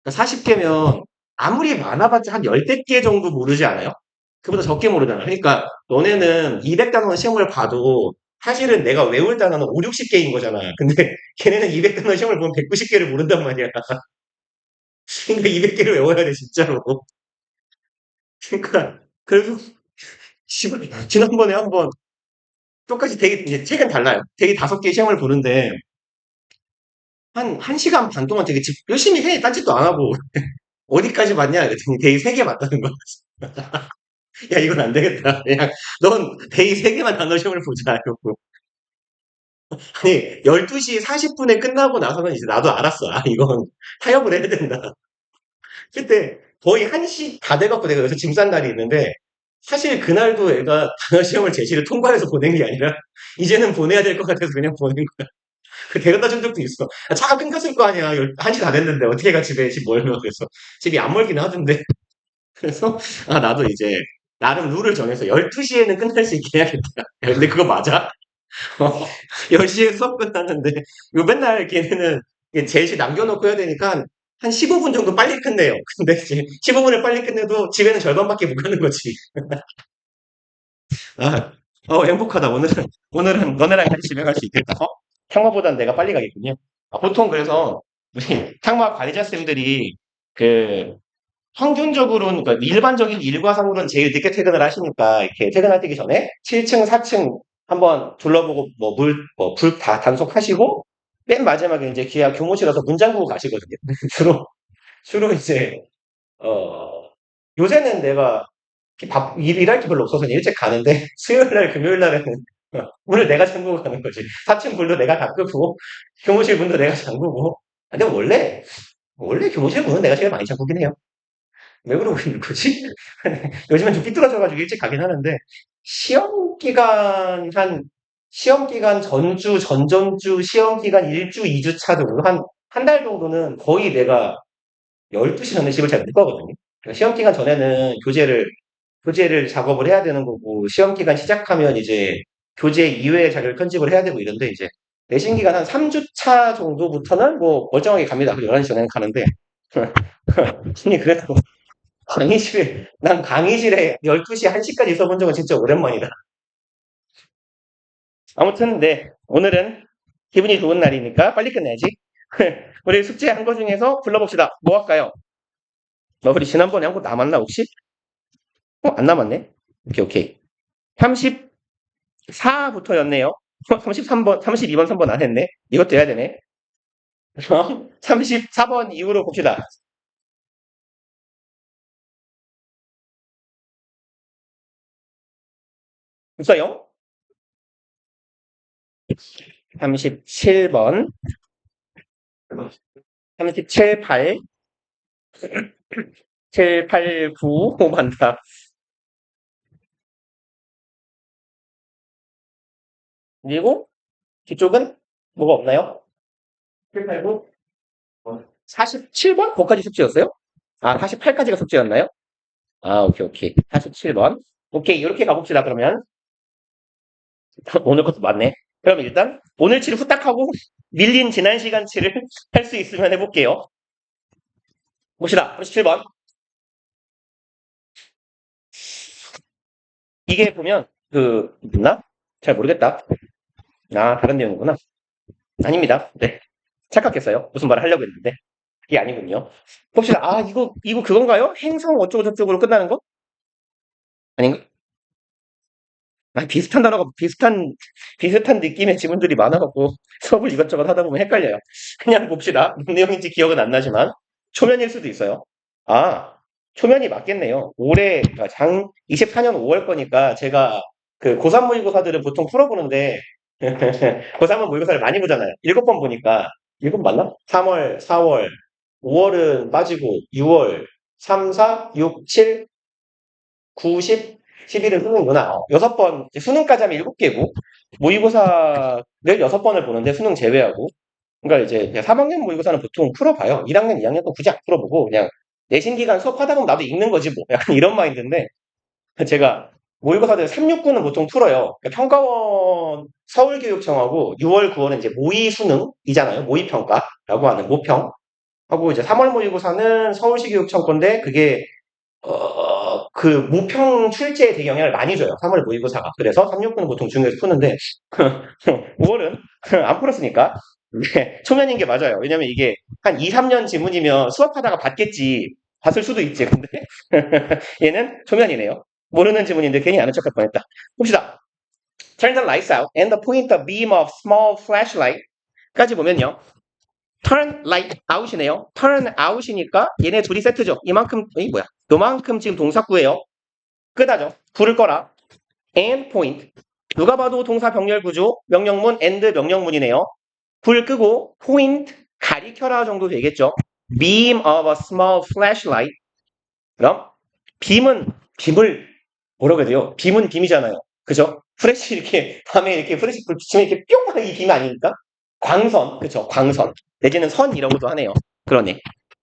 40개면 아무리 많아봤자 한 열댓 개 정도 모르지 않아요? 그보다 적게 모르잖아. 그러니까 너네는 200단원 시험을 봐도 사실은 내가 외울 단어는 5, 60개인 거잖아. 근데 걔네는 200단원 시험을 보면 190개를 모른단 말이야. 그러니까 200개를 외워야 돼, 진짜로. 그러니까, 그래서, 지난번에 한번, 똑같이 되게, 이제 책은 달라요. 되게 5개 시험을 보는데, 한 1시간 반 동안 되게 열심히 해. 딴짓도 안 하고. 어디까지 맞냐? 그랬더니 데이 3개 맞다는 거야. 야, 이건 안 되겠다. 그냥, 넌 데이 3개만 단어 시험을 보자. 이러고. 아니, 12시 40분에 끝나고 나서는 이제 나도 알았어. 아, 이건 타협을 해야 된다. 그때 거의 1시 다 돼갖고 내가 여기서 짐 싼 날이 있는데, 사실 그날도 애가 단어 시험을 제시를 통과해서 보낸 게 아니라, 이제는 보내야 될 것 같아서 그냥 보낸 거야. 그 데려다 준 적도 있어. 아, 차가 끊겼을 거 아니야. 1시 다 됐는데, 어떻게 가 집에 집 멀면. 그래서, 집이 안 멀긴 하던데. 그래서, 아, 나도 이제, 나름 룰을 정해서 12시에는 끝날 수 있게 해야겠다. 야, 근데 그거 맞아? 10시에 수업 끝났는데, 이거 맨날 걔네는 제시 남겨놓고 해야 되니까, 한 15분 정도 빨리 끝내요. 근데 이제 15분을 빨리 끝내도 집에는 절반밖에 못 가는 거지. 아, 행복하다. 오늘은 너네랑 같이 집에 갈 수 있겠다. 창마보단 내가 빨리 가겠군요. 아, 보통 그래서, 우리 창마 관리자쌤들이, 그, 평균적으로는, 그러니까 일반적인 일과상으로는 제일 늦게 퇴근을 하시니까, 이렇게 퇴근하기 전에 7층, 4층 한번 둘러보고, 불 다 단속하시고, 맨 마지막에 이제 기아 교무실에서 문 잠그고 가시거든요. 주로 이제, 어, 요새는 내가 일할 게 별로 없어서 일찍 가는데, 수요일 날, 금요일 날에는 문을 내가 잠그고 가는 거지. 4층 문도 내가 다 끄고, 교무실 문도 내가 잠그고. 아, 근데 원래 교무실 문은 내가 제일 많이 잠그긴 해요. 왜 그러고 있는 거지? 요즘엔 좀 삐뚤어져가지고 일찍 가긴 하는데, 시험 기간, 시험 기간 전주, 전전주, 시험 기간 1주, 2주 차도 한 달 정도는 거의 내가 12시 전에 집을 잘 못 가거든요. 그러니까 시험 기간 전에는 교재를 작업을 해야 되는 거고, 시험 기간 시작하면 이제 교재 이외의 자료를 편집을 해야 되고 이런데, 이제 내신 기간 한 3주 차 정도부터는 뭐 멀쩡하게 갑니다. 11시 전에는 가는데. 아니, 그래도 난 강의실에 12시, 1시까지 있어본 적은 진짜 오랜만이다. 아무튼, 네. 오늘은 기분이 좋은 날이니까 빨리 끝내야지. 우리 숙제한 거 중에서 불러봅시다. 뭐 할까요? 우리 지난번에 한 거 남았나, 혹시? 안 남았네? 오케이, 오케이. 34부터였네요. 33번, 32번, 3번 안 했네. 이것도 해야 되네. 34번 이후로 봅시다. 있어요? 37번, 37, 8, 7, 8, 9, 오, 많다. 그리고 뒤쪽은 뭐가 없나요? 7, 8, 9, 47번? 거기까지 숙제였어요? 아, 48까지가 숙제였나요? 아, 오케이, 오케이. 47번. 오케이, 이렇게 가봅시다, 그러면. 오늘 것도 맞네. 그럼 일단, 오늘 치를 후딱 하고, 밀린 지난 시간 치를 할 수 있으면 해볼게요. 봅시다. 37번. 이게 보면, 있나? 잘 모르겠다. 아, 다른 내용이구나. 아닙니다. 네. 착각했어요. 무슨 말을 하려고 했는데. 이게 아니군요. 봅시다. 아, 이거 그건가요? 행성 어쩌고저쩌고로 끝나는 거? 아닌가? 아, 비슷한 느낌의 지문들이 많아갖고 수업을 이것저것 하다 보면 헷갈려요. 그냥 봅시다. 무슨 내용인지 기억은 안 나지만 초면일 수도 있어요. 아, 초면이 맞겠네요. 올해 그러니까 24년 5월 거니까 제가 그 고3 모의고사들은 보통 풀어보는데 고3은 모의고사를 많이 보잖아요. 7번 보니까 7번 맞나? 3월, 4월, 5월은 빠지고 6월, 3, 4, 6, 7, 90, 11은 수능이구나. 6번, 수능까지 하면 7개고, 모의고사를 6번을 보는데 수능 제외하고, 그러니까 이제 그냥 3학년 모의고사는 보통 풀어봐요. 1학년, 2학년 건 굳이 안 풀어보고, 그냥 내신 기간 수업하다 보면 나도 읽는 거지 뭐. 약간 이런 마인드인데, 제가 모의고사들 3, 6, 9는 보통 풀어요. 그러니까 평가원 서울교육청하고 6월, 9월은 이제 모의 수능이잖아요. 모의 평가라고 하는 모평. 하고 이제 3월 모의고사는 서울시 교육청 건데 그게 그 모평 출제에 되게 영향을 많이 줘요. 3월 모의고사가. 그래서 369는 보통 중요해서 푸는데 5월은 안 풀었으니까 네, 초면인 게 맞아요. 왜냐면 이게 한 2, 3년 지문이면 수업하다가 봤겠지. 봤을 수도 있지. 근데 얘는 초면이네요. 모르는 지문인데 괜히 아는 척할 뻔했다. 봅시다. Turn the lights out and point the beam of small flashlight 까지 보면요. turn light out이네요. turn out이니까 얘네 둘이 세트죠. 이만큼, 요만큼 지금 동사구예요. 끄다죠. 불을 꺼라. and point. 누가 봐도 동사 병렬 구조, 명령문 and 명령문이네요. 불 끄고 point 가리켜라 정도 되겠죠. beam of a small flashlight. 그럼 빔을 뭐라고 해야 돼요? 빔은 빔이잖아요. 그죠? 프레시 이렇게 밤에 이렇게 프레시 불 비치면 이렇게 뿅 하는 이 빔 아닙니까? 광선, 그죠? 광선 내지는 선 이런 것도 하네요. 그러네.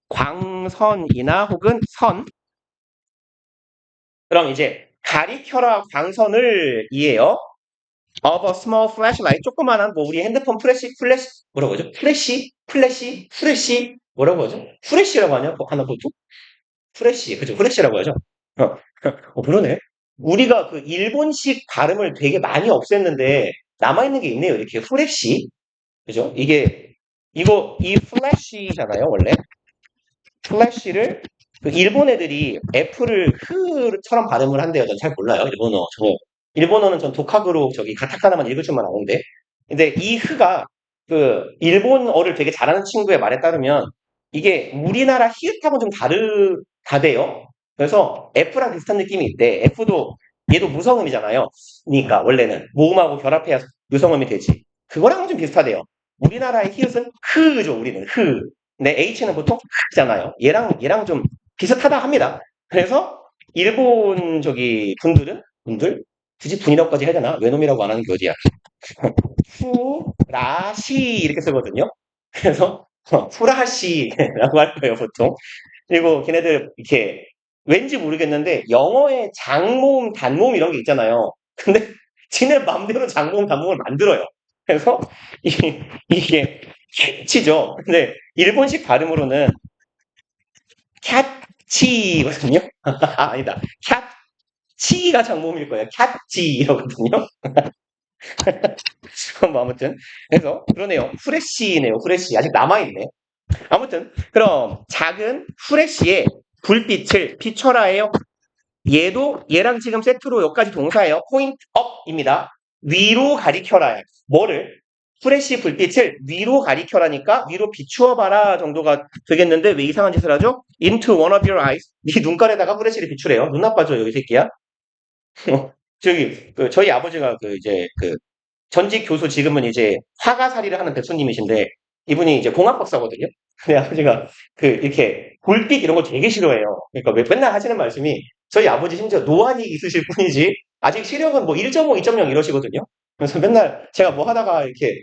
광선이나 혹은 선. 그럼 이제 가리켜라 광선을 이해요. of a small flashlight 조그만한 뭐 우리 핸드폰 플래시 뭐라고 하죠? 플래시 뭐라고 하죠? 플래시라고 하냐? 하나 보통? 플래시 그죠? 플래시라고 하죠. 그러네. 우리가 그 일본식 발음을 되게 많이 없앴는데 남아있는 게 있네요. 이렇게 후레쉬. 그죠? 이 플래시잖아요, 원래. 플래시를 그 일본 애들이 F를 흐처럼 발음을 한대요. 전 잘 몰라요, 일본어. 일본어는 전 독학으로 저기 가타카나만 읽을 줄만 아는데. 근데 이 흐가 그 일본어를 되게 잘하는 친구의 말에 따르면 이게 우리나라 히읗하고 좀 다대요. 그래서 F랑 비슷한 느낌이 있대. 얘도 무성음이잖아요. 그러니까 원래는 모음하고 결합해야 유성음이 되지. 그거랑은 좀 비슷하대요. 우리나라의 히읗은 흐죠, 우리는 흐. 근데 H는 보통 흐잖아요. 얘랑 좀 비슷하다 합니다. 그래서 일본 저기 분들 굳이 분이라고까지 해야 되나? 외놈이라고 안 하는 게 어디야? 후라시 이렇게 쓰거든요. 그래서 후라시라고 할 거예요, 보통. 그리고 걔네들 이렇게 왠지 모르겠는데 영어에 장모음, 단모음 이런 게 있잖아요. 근데 지네 맘대로 장모음, 단모음을 만들어요. 그래서 이게 캐치죠. 근데 일본식 발음으로는 캣치거든요. 아니다. 캣치가 장모음일 거예요. 캣치 이러거든요. 뭐 아무튼 그래서 그러네요. 후레쉬네요. 후레쉬 아직 남아있네. 아무튼 그럼 작은 후레쉬에 불빛을 비춰라예요. 얘랑 지금 세트로 여기까지 동사예요. 포인트 업입니다. 위로 가리켜라. 뭐를? 후레쉬 불빛을 위로 가리켜라니까 위로 비추어봐라 정도가 되겠는데 왜 이상한 짓을 하죠? Into one of your eyes. 네 눈깔에다가 후레쉬를 비추래요. 눈 나빠져요, 이 새끼야. 저희 아버지가 전직 교수 지금은 이제 화가살이를 하는 백수님이신데 이분이 이제 공학 박사거든요. 근데 아버지가 이렇게 볼빛 이런 거 되게 싫어해요. 그러니까 맨날 하시는 말씀이 저희 아버지 심지어 노안이 있으실 뿐이지 아직 시력은 뭐 1.5, 2.0 이러시거든요. 그래서 맨날 제가 뭐 하다가 이렇게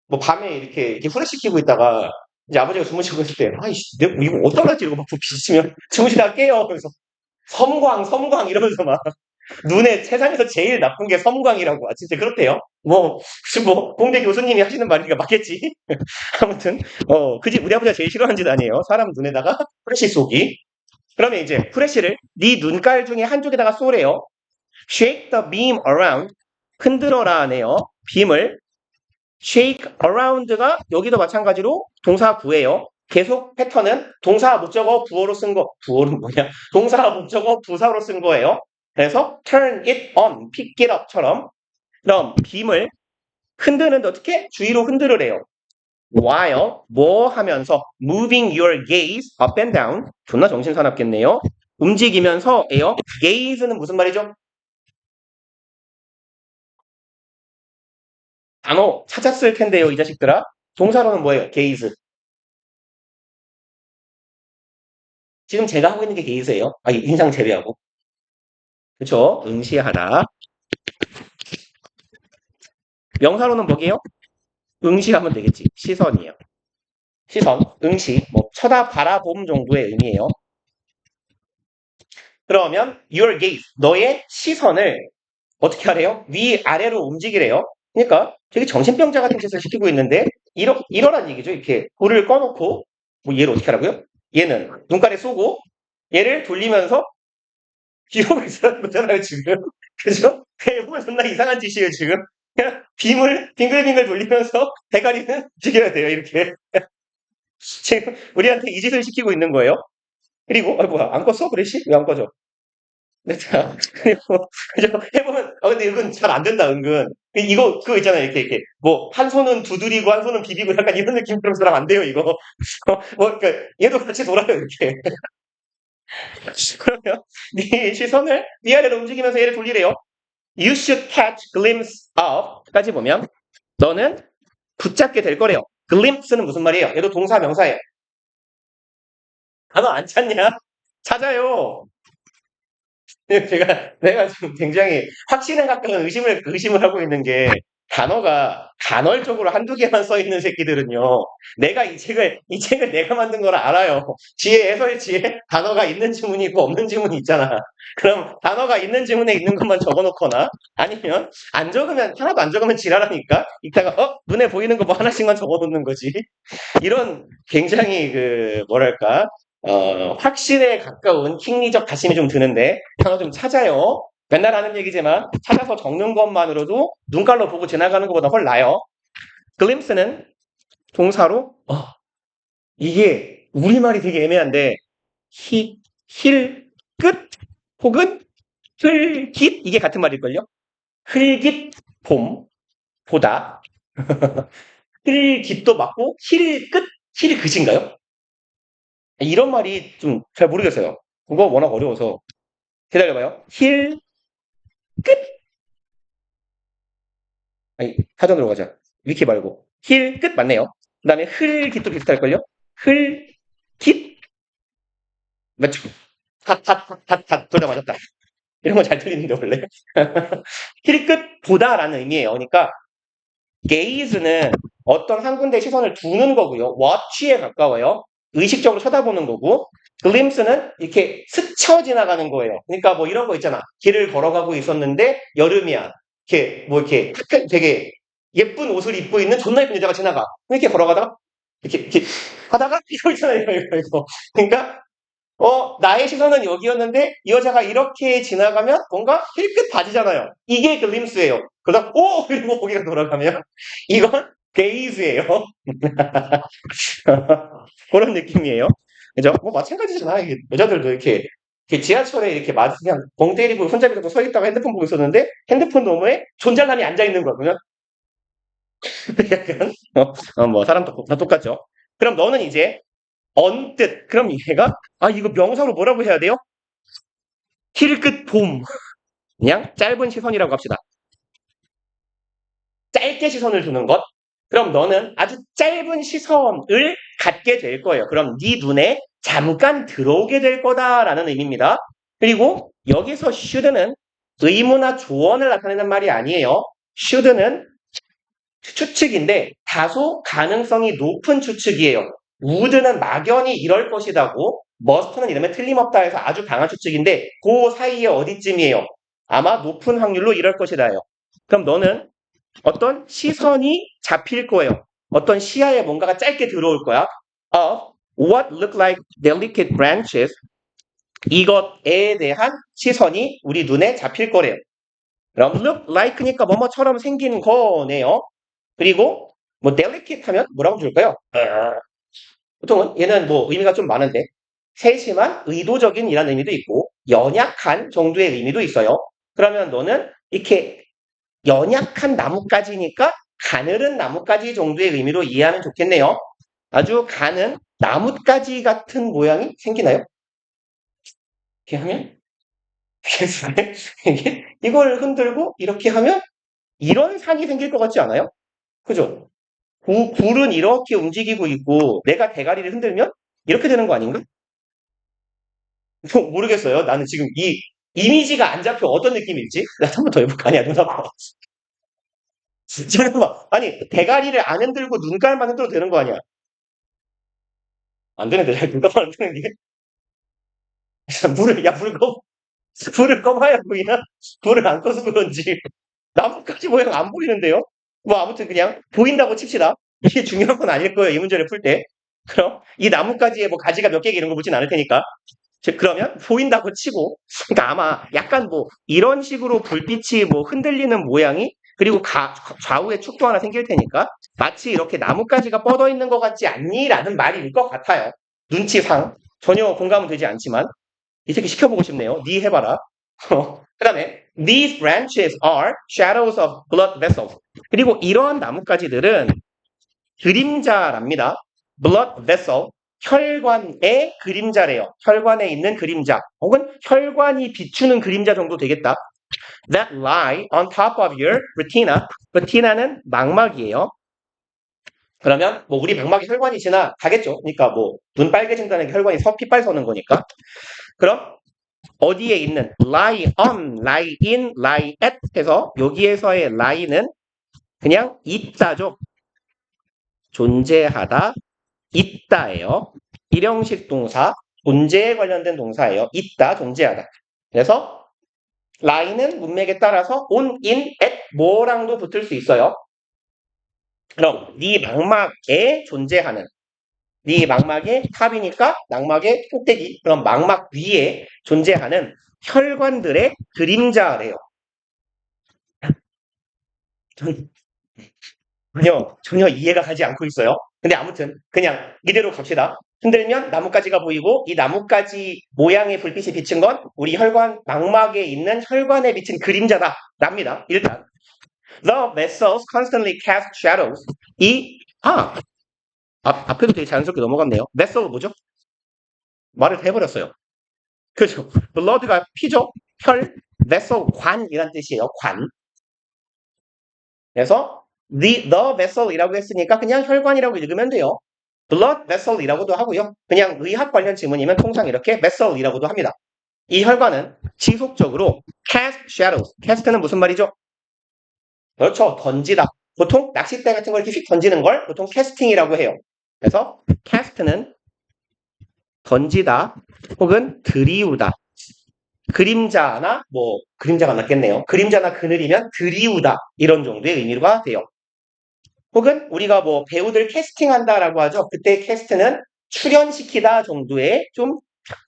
뭐 밤에 이렇게 후레쉬 켜고 있다가 이제 아버지가 주무시고 있을 때 아이씨 내가 이거 어떡하지 이러고 막 비치면 주무시다가 깨요. 그래서 섬광 이러면서 막 눈에 세상에서 제일 나쁜 게 섬광이라고. 아, 진짜 그렇대요. 혹시 공대 교수님이 하시는 말이니까 맞겠지. 아무튼, 그지, 우리 아버지가 제일 싫어하는 짓 아니에요. 사람 눈에다가 프레쉬 쏘기. 그러면 이제 프레쉬를 네 눈깔 중에 한쪽에다가 쏘래요. Shake the beam around. 흔들어라 하네요. 빔을. Shake around가 여기도 마찬가지로 동사 구예요. 계속 패턴은 동사 목적어 부어로 쓴 거, 부어는 뭐냐? 동사 목적어 부사로 쓴 거예요. 그래서 turn it on, pick it up처럼 그럼 빔을 흔드는데 어떻게? 주위로 흔들으래요. while 뭐 하면서 moving your gaze up and down 존나 정신사납겠네요. 움직이면서예요. gaze는 무슨 말이죠? 단어 찾았을 텐데요, 이 자식들아. 동사로는 뭐예요? gaze. 지금 제가 하고 있는 게 gaze예요. 인상 제외하고. 그쵸? 응시하다. 명사로는 뭐게요? 응시하면 되겠지. 시선이에요. 시선, 응시, 뭐 쳐다 바라봄 정도의 의미예요. 그러면 your gaze, 너의 시선을 어떻게 하래요? 위아래로 움직이래요. 그러니까 되게 정신병자 같은 짓을 시키고 있는데 이러란 얘기죠. 이렇게 불을 꺼놓고 뭐 얘를 어떻게 하라고요? 얘는 눈깔에 쏘고 얘를 돌리면서 기록을 쓰라는 거잖아요, 지금. 그죠? 해보면 존나 이상한 짓이에요, 지금. 그냥 빔을 빙글빙글 돌리면서 대가리는 죽여야 돼요, 이렇게. 지금 우리한테 이 짓을 시키고 있는 거예요. 그리고, 아, 뭐야, 안 껐어? 그래시? 왜 안 꺼져? 네, 자, 그리고, 그죠? 해보면, 근데 이건 잘 안 된다, 은근. 이거, 그거 있잖아요, 이렇게. 뭐, 한 손은 두드리고, 한 손은 비비고, 약간 이런 느낌처럼 쓰면 안 돼요, 이거. 그러니까, 얘도 같이 돌아요, 이렇게. 그러면, 네 시선을 위아래로 움직이면서 얘를 돌리래요. You should catch glimpse of 까지 보면 너는 붙잡게 될 거래요. glimpse는 무슨 말이에요? 얘도 동사 명사예요. 단어 안 찾냐? 찾아요. 내가 지금 굉장히 확신에 가까운 의심을 하고 있는 게 단어가 간헐적으로 한두 개만 써 있는 새끼들은요. 내가 이 책을 내가 만든 걸 알아요. 뒤에 해설지에 단어가 있는 지문이 있고 없는 지문이 있잖아. 그럼 단어가 있는 지문에 있는 것만 적어 놓거나 아니면 안 적으면 하나도 안 적으면 지랄하니까 이따가 눈에 보이는 거 뭐 하나씩만 적어 놓는 거지. 이런 굉장히 뭐랄까 확신에 가까운 킹리적 가심이 좀 드는데 단어 좀 찾아요. 맨날 하는 얘기지만 찾아서 적는 것만으로도 눈깔로 보고 지나가는 것보다 훨 나아요. glimpse는 동사로 이게 우리말이 되게 애매한데 힐 끝 혹은 흘깃 이게 같은 말일걸요. 흘깃 봄 보다 흘깃도 맞고 힐 끝인가요? 이런 말이 좀 잘 모르겠어요. 그거 워낙 어려워서 기다려봐요. 힐 끝 아니 사전으로 가자. 위키 말고 힐 끝 맞네요. 그 다음에 흘깃도 비슷할걸요? 흘깃 맞죠? 핫 둘 다 맞았다. 이런 건 잘 틀리는데 원래 힐 끝 보다라는 의미예요. 그러니까 gaze는 어떤 한 군데 시선을 두는 거고요. watch에 가까워요. 의식적으로 쳐다보는 거고 glimpse는 이렇게 스쳐 지나가는 거예요. 그러니까 뭐 이런 거 있잖아. 길을 걸어가고 있었는데 여름이야. 이렇게 되게 예쁜 옷을 입고 있는 존나 예쁜 여자가 지나가. 이렇게 걸어가다가 이렇게 하다가 이거 있잖아요. 이거. 그러니까 나의 시선은 여기였는데 이 여자가 이렇게 지나가면 뭔가 힐끗 봐지잖아요. 이게 글림스예요. 그러다 이러고 고개가 돌아가면 이건 게이즈예요. 그런 느낌이에요. 그죠? 뭐 마찬가지잖아. 여자들도 이렇게 지하철에 이렇게 그냥 멍 때리고 손잡이 잡고 서 있다가 핸드폰 보고 있었는데 핸드폰 너머에 존잘남이 앉아 있는 거야. 그러면 약간 뭐 사람 다 똑같죠. 그럼 너는 이제 언뜻 그럼 얘가 이거 명사로 뭐라고 해야 돼요? 힐끗 봄. 그냥 짧은 시선이라고 합시다. 짧게 시선을 두는 것. 그럼 너는 아주 짧은 시선을 갖게 될 거예요. 그럼 네 눈에 잠깐 들어오게 될 거다라는 의미입니다. 그리고 여기서 should는 의무나 조언을 나타내는 말이 아니에요. should는 추측인데 다소 가능성이 높은 추측이에요. would는 막연히 이럴 것이다고 must는 이러면 틀림없다 해서 아주 강한 추측인데 그 사이에 어디쯤이에요? 아마 높은 확률로 이럴 것이다요. 그럼 너는 어떤 시선이 잡힐 거예요. 어떤 시야에 뭔가가 짧게 들어올 거야. Of what look like delicate branches 이것에 대한 시선이 우리 눈에 잡힐 거래요. 그럼 look like니까 뭐뭐처럼 생긴 거네요. 그리고 뭐 delicate 하면 뭐라고 줄까요? 보통은 얘는 뭐 의미가 좀 많은데 세심한 의도적인 이라는 의미도 있고 연약한 정도의 의미도 있어요. 그러면 너는 이렇게 연약한 나뭇가지니까 가늘은 나뭇가지 정도의 의미로 이해하면 좋겠네요. 아주 가는 나뭇가지 같은 모양이 생기나요? 이렇게 하면 이걸 흔들고 이렇게 하면 이런 산이 생길 것 같지 않아요? 그죠? 굴은 이렇게 움직이고 있고 내가 대가리를 흔들면 이렇게 되는 거 아닌가? 모르겠어요. 나는 지금 이 이미지가 안 잡혀 어떤 느낌일지. 나 한 번 더 해볼까? 아니야, 눈 아파. 잠깐만. 아니, 대가리를 안 흔들고 눈깔만 흔들어도 되는 거 아니야? 안 되는데, 잘 눈깔만 흔드는 게. 불을 꺼봐야 보이나? 불을 안 꺼서 그런지. 나뭇가지 모양 안 보이는데요? 뭐, 아무튼 그냥 보인다고 칩시다. 이게 중요한 건 아닐 거예요, 이 문제를 풀 때. 그럼 이 나뭇가지에 뭐 가지가 몇 개 이런 거 묻진 않을 테니까. 즉 그러면 보인다고 치고, 그러니까 아마 약간 뭐 이런 식으로 불빛이 뭐 흔들리는 모양이, 그리고 좌우에 축도 하나 생길 테니까 마치 이렇게 나뭇가지가 뻗어 있는 것 같지 않니? 라는 말일 것 같아요. 눈치상. 전혀 공감은 되지 않지만 이 새끼 시켜보고 싶네요. 니 해봐라. 그 다음에 These branches are shadows of blood vessels. 그리고 이러한 나뭇가지들은 그림자랍니다. blood vessel, 혈관의 그림자래요. 혈관에 있는 그림자, 혹은 혈관이 비추는 그림자 정도 되겠다. That lie on top of your retina. retina는 망막이에요. 그러면 뭐 우리 망막에 혈관이 지나가겠죠. 그러니까 뭐 눈 빨개진다는 게 혈관이 피빨 서는 거니까. 그럼 어디에 있는 lie on, lie in, lie at 해서 여기에서의 lie는 그냥 있다죠. 존재하다, 있다예요. 일형식 동사, 존재에 관련된 동사예요. 있다, 존재하다. 그래서 lie는 문맥에 따라서 on, in, at 뭐랑도 붙을 수 있어요. 그럼 네 망막에 존재하는, 네 망막의 탑이니까 망막의 꼭대기, 그럼 망막 위에 존재하는 혈관들의 그림자래요. 전혀 이해가 가지 않고 있어요. 근데 아무튼 그냥 이대로 갑시다. 흔들면 나뭇가지가 보이고, 이 나뭇가지 모양의 불빛이 비친 건 우리 혈관 망막에 있는 혈관에 비친 그림자다 랍니다. 일단 The vessels constantly cast shadows. 앞에도 되게 자연스럽게 넘어갔네요. vessel 뭐죠? 말을 다 해버렸어요. 그죠? blood가 피죠? 혈, vessel 관이란 뜻이에요. 관. 그래서 the vessel이라고 했으니까 그냥 혈관이라고 읽으면 돼요. blood vessel이라고도 하고요. 그냥 의학 관련 지문이면 통상 이렇게 vessel이라고도 합니다. 이 혈관은 지속적으로 cast shadows. cast는 무슨 말이죠? 그렇죠. 던지다. 보통 낚싯대 같은 걸 이렇게 휙 던지는 걸 보통 캐스팅이라고 해요. 그래서 cast는 던지다 혹은 들이우다. 그림자나 뭐 그림자가 낫겠네요. 그림자나 그늘이면 들이우다 이런 정도의 의미가 돼요. 혹은 우리가 뭐 배우들 캐스팅한다라고 하죠. 그때 캐스트는 출연시키다 정도의 좀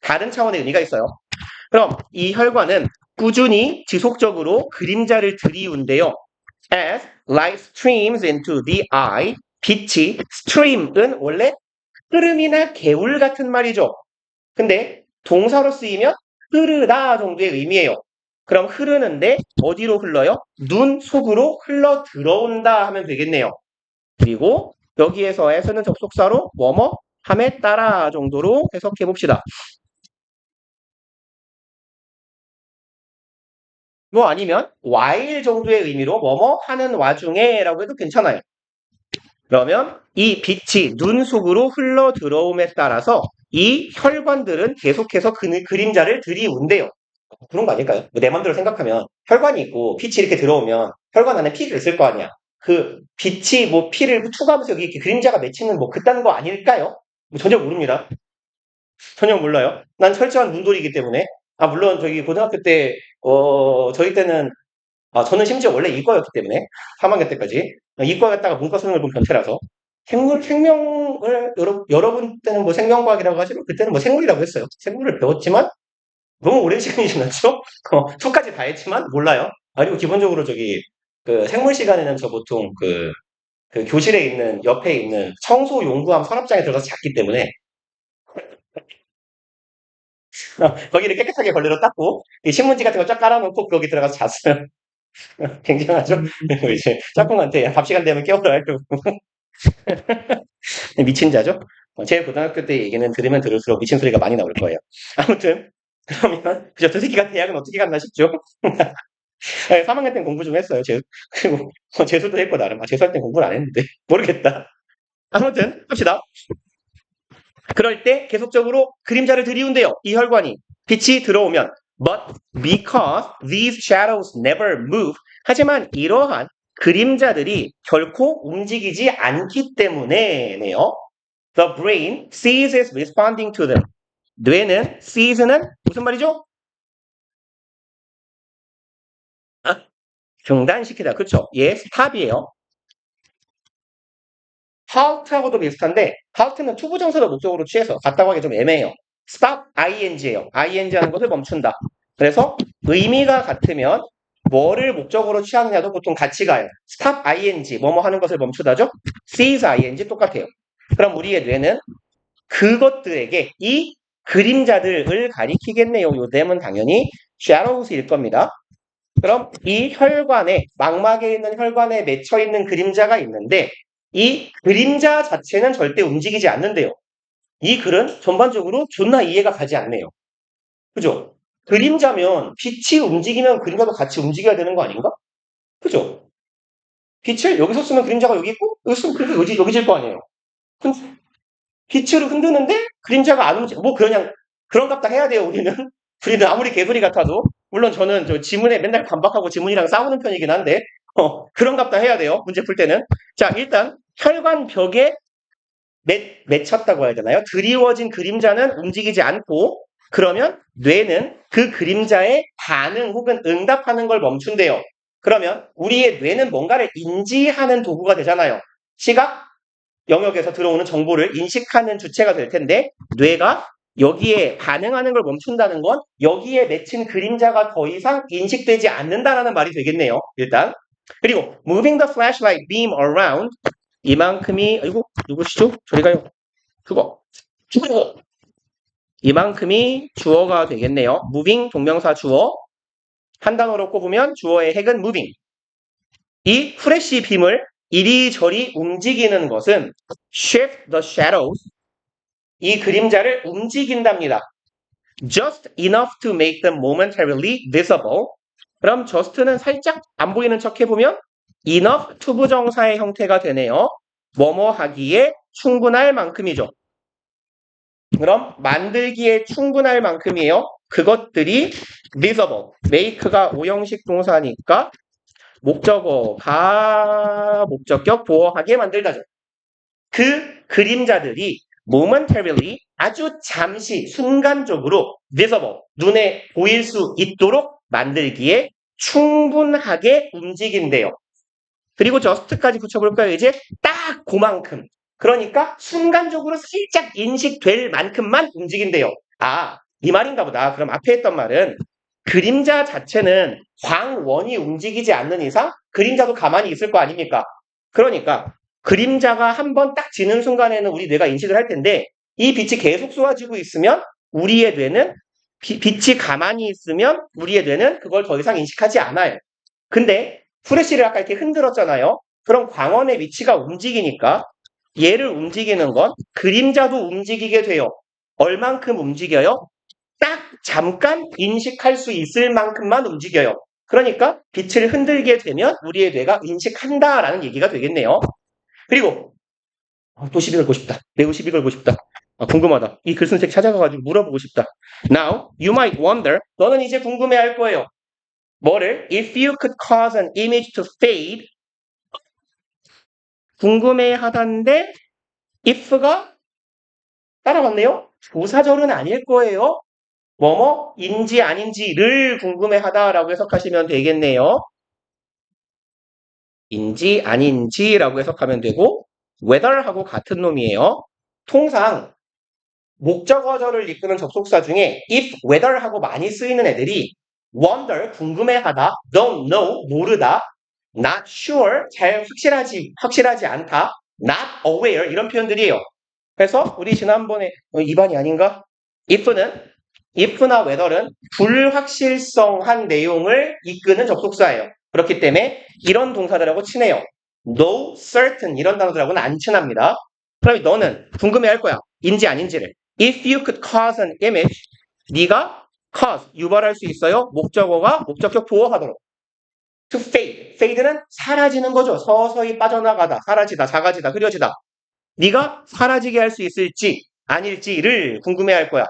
다른 차원의 의미가 있어요. 그럼 이 혈관은 꾸준히 지속적으로 그림자를 들이운대요. As light streams into the eye, 빛이 stream은 원래 흐름이나 개울 같은 말이죠. 근데 동사로 쓰이면 흐르다 정도의 의미예요. 그럼 흐르는데 어디로 흘러요? 눈 속으로 흘러 들어온다 하면 되겠네요. 그리고 여기에서에서는 접속사로 뭐뭐 함에 따라 정도로 해석해 봅시다. 뭐 아니면 while 정도의 의미로 뭐뭐 하는 와중에 라고 해도 괜찮아요. 그러면 이 빛이 눈 속으로 흘러 들어옴에 따라서 이 혈관들은 계속해서 그림자를 들이운대요. 그런 거 아닐까요? 뭐 내 맘대로 생각하면 혈관이 있고 빛이 이렇게 들어오면 혈관 안에 피를 있을 거 아니야. 그 빛이 뭐 피를 투과하면서 여기 이렇게 그림자가 맺히는 뭐 그딴 거 아닐까요? 뭐 전혀 모릅니다. 전혀 몰라요. 난 철저한 문돌이기 때문에. 물론 저기 고등학교 때, 저희 때는, 저는 심지어 원래 이과였기 때문에 3학년 때까지 이과였다가 문과 수능을 본 변태라서 생명을 여러분 때는 뭐 생명과학이라고 하지만 그때는 뭐 생물이라고 했어요. 생물을 배웠지만 너무 오랜 시간이 지났죠? 수까지 다 했지만 몰라요. 그리고 기본적으로 저기 그 생물 시간에는 저 보통 그 교실에 있는 옆에 있는 청소 용구함 서랍장에 들어가서 잤기 때문에 거기를 깨끗하게 걸레로 닦고 이 신문지 같은 거 쫙 깔아놓고 거기 들어가서 잤어요. 굉장하죠? 그리고 이제 짝꿍한테 밥 시간 되면 깨워라 이러고 미친 자죠? 제 고등학교 때 얘기는 들으면 들을수록 미친 소리가 많이 나올 거예요. 아무튼 그러면 그저 저 새끼가 대학은 어떻게 갔나 싶죠? 3학년 때는 공부 좀 했어요. 그리고 재수도 했고 나름. 재수할 땐 공부를 안 했는데 모르겠다. 아무튼 합시다. 그럴 때 계속적으로 그림자를 들이운대요. 이 혈관이. 빛이 들어오면. But because these shadows never move. 하지만 이러한 그림자들이 결코 움직이지 않기 때문에네요. The brain ceases responding to them. 뇌는 cease는 무슨 말이죠? 중단시키다. 그렇죠? 예, stop이에요. halt하고도 비슷한데 halt는 투부정사를 목적으로 취해서 같다고 하기 좀 애매해요. stop ing예요. ing 하는 것을 멈춘다. 그래서 의미가 같으면 뭐를 목적으로 취하느냐도 보통 같이 가요. stop ing 뭐뭐 하는 것을 멈추다죠. cease ing 똑같아요. 그럼 우리의 뇌는 그것들에게 이 그림자들을 가리키겠네요. 요 댐은 당연히 shadows일 겁니다. 그럼 이 혈관에 망막에 있는 혈관에 맺혀 있는 그림자가 있는데 이 그림자 자체는 절대 움직이지 않는데요. 이 글은 전반적으로 존나 이해가 가지 않네요. 그죠? 그림자면 빛이 움직이면 그림자도 같이 움직여야 되는 거 아닌가? 그죠? 빛을 여기서 쓰면 그림자가 여기 있고 여기 쓰면 그림자가 여기 질 거 아니에요. 빛을 흔드는데 그림자가 안 움직여. 뭐 그냥 그런 값다 해야 돼요. 우리는 우리는 아무리 개소리 같아도 물론 저는 저 지문에 맨날 반박하고 지문이랑 싸우는 편이긴 한데 그런 값다 해야 돼요. 문제 풀 때는. 자 일단 혈관 벽에 맺혔다고 해야 되나요? 드리워진 그림자는 움직이지 않고 그러면 뇌는 그 그림자에 반응 혹은 응답하는 걸 멈춘대요. 그러면 우리의 뇌는 뭔가를 인지하는 도구가 되잖아요. 시각 영역에서 들어오는 정보를 인식하는 주체가 될 텐데 뇌가 여기에 반응하는 걸 멈춘다는 건 여기에 맺힌 그림자가 더 이상 인식되지 않는다라는 말이 되겠네요. 일단. 그리고 moving the flashlight beam around 이만큼이 아이고 누구시죠? 저리 가요. 그거. 이만큼이 주어가 되겠네요. moving 동명사 주어 한 단어로 꼽으면 주어의 핵은 moving. 이 후레쉬 빔을 이리저리 움직이는 것은 shift the shadows 이 그림자를 움직인답니다. just enough to make them momentarily visible 그럼 just는 살짝 안 보이는 척 해보면 enough 투부정사의 형태가 되네요. 뭐뭐 하기에 충분할 만큼이죠. 그럼 만들기에 충분할 만큼이에요. 그것들이 visible, make가 오형식 동사니까 목적어가 목적격 보어하게 만들다죠. 그 그림자들이 momentarily 아주 잠시 순간적으로 visible 눈에 보일 수 있도록 만들기에 충분하게 움직인대요. 그리고 just까지 붙여볼까요? 이제 딱 그만큼. 그러니까 순간적으로 살짝 인식될 만큼만 움직인대요. 아, 이 말인가 보다. 그럼 앞에 했던 말은 그림자 자체는 광원이 움직이지 않는 이상 그림자도 가만히 있을 거 아닙니까? 그러니까 그림자가 한번 딱 지는 순간에는 우리 뇌가 인식을 할 텐데 이 빛이 계속 쏟아지고 있으면 우리의 뇌는 빛이 가만히 있으면 우리의 뇌는 그걸 더 이상 인식하지 않아요. 근데 후레쉬를 아까 이렇게 흔들었잖아요. 그럼 광원의 위치가 움직이니까 얘를 움직이는 건 그림자도 움직이게 돼요. 얼만큼 움직여요? 딱 잠깐 인식할 수 있을 만큼만 움직여요. 그러니까 빛을 흔들게 되면 우리의 뇌가 인식한다라는 얘기가 되겠네요. 그리고 또 시비 걸고 싶다. 매우 시비 걸고 싶다. 궁금하다. 이 글쓴책 찾아가가지고 물어보고 싶다. Now, you might wonder. 너는 이제 궁금해할 거예요. 뭐를? If you could cause an image to fade. 궁금해하던데 if가 따라왔네요. 조사절은 아닐 거예요. 뭐뭐인지 아닌지를 궁금해하다라고 해석하시면 되겠네요. 인지 아닌지라고 해석하면 되고 whether하고 같은 놈이에요. 통상 목적어절을 이끄는 접속사 중에 if, whether하고 많이 쓰이는 애들이 wonder, 궁금해하다, don't know, 모르다, not sure, 잘 확실하지 않다, not aware 이런 표현들이에요. 그래서 우리 지난번에 2반이 아닌가? if나 whether는 불확실성한 내용을 이끄는 접속사예요. 그렇기 때문에 이런 동사들하고 친해요. no, certain 이런 단어들하고는 안 친합니다. 그럼 너는 궁금해할 거야. 인지 아닌지를. If you could cause an image, 네가 cause, 유발할 수 있어요. 목적어가 목적격 보호하도록. to fade, fade는 사라지는 거죠. 서서히 빠져나가다, 사라지다, 작아지다, 흐려지다. 네가 사라지게 할 수 있을지 아닐지를 궁금해할 거야.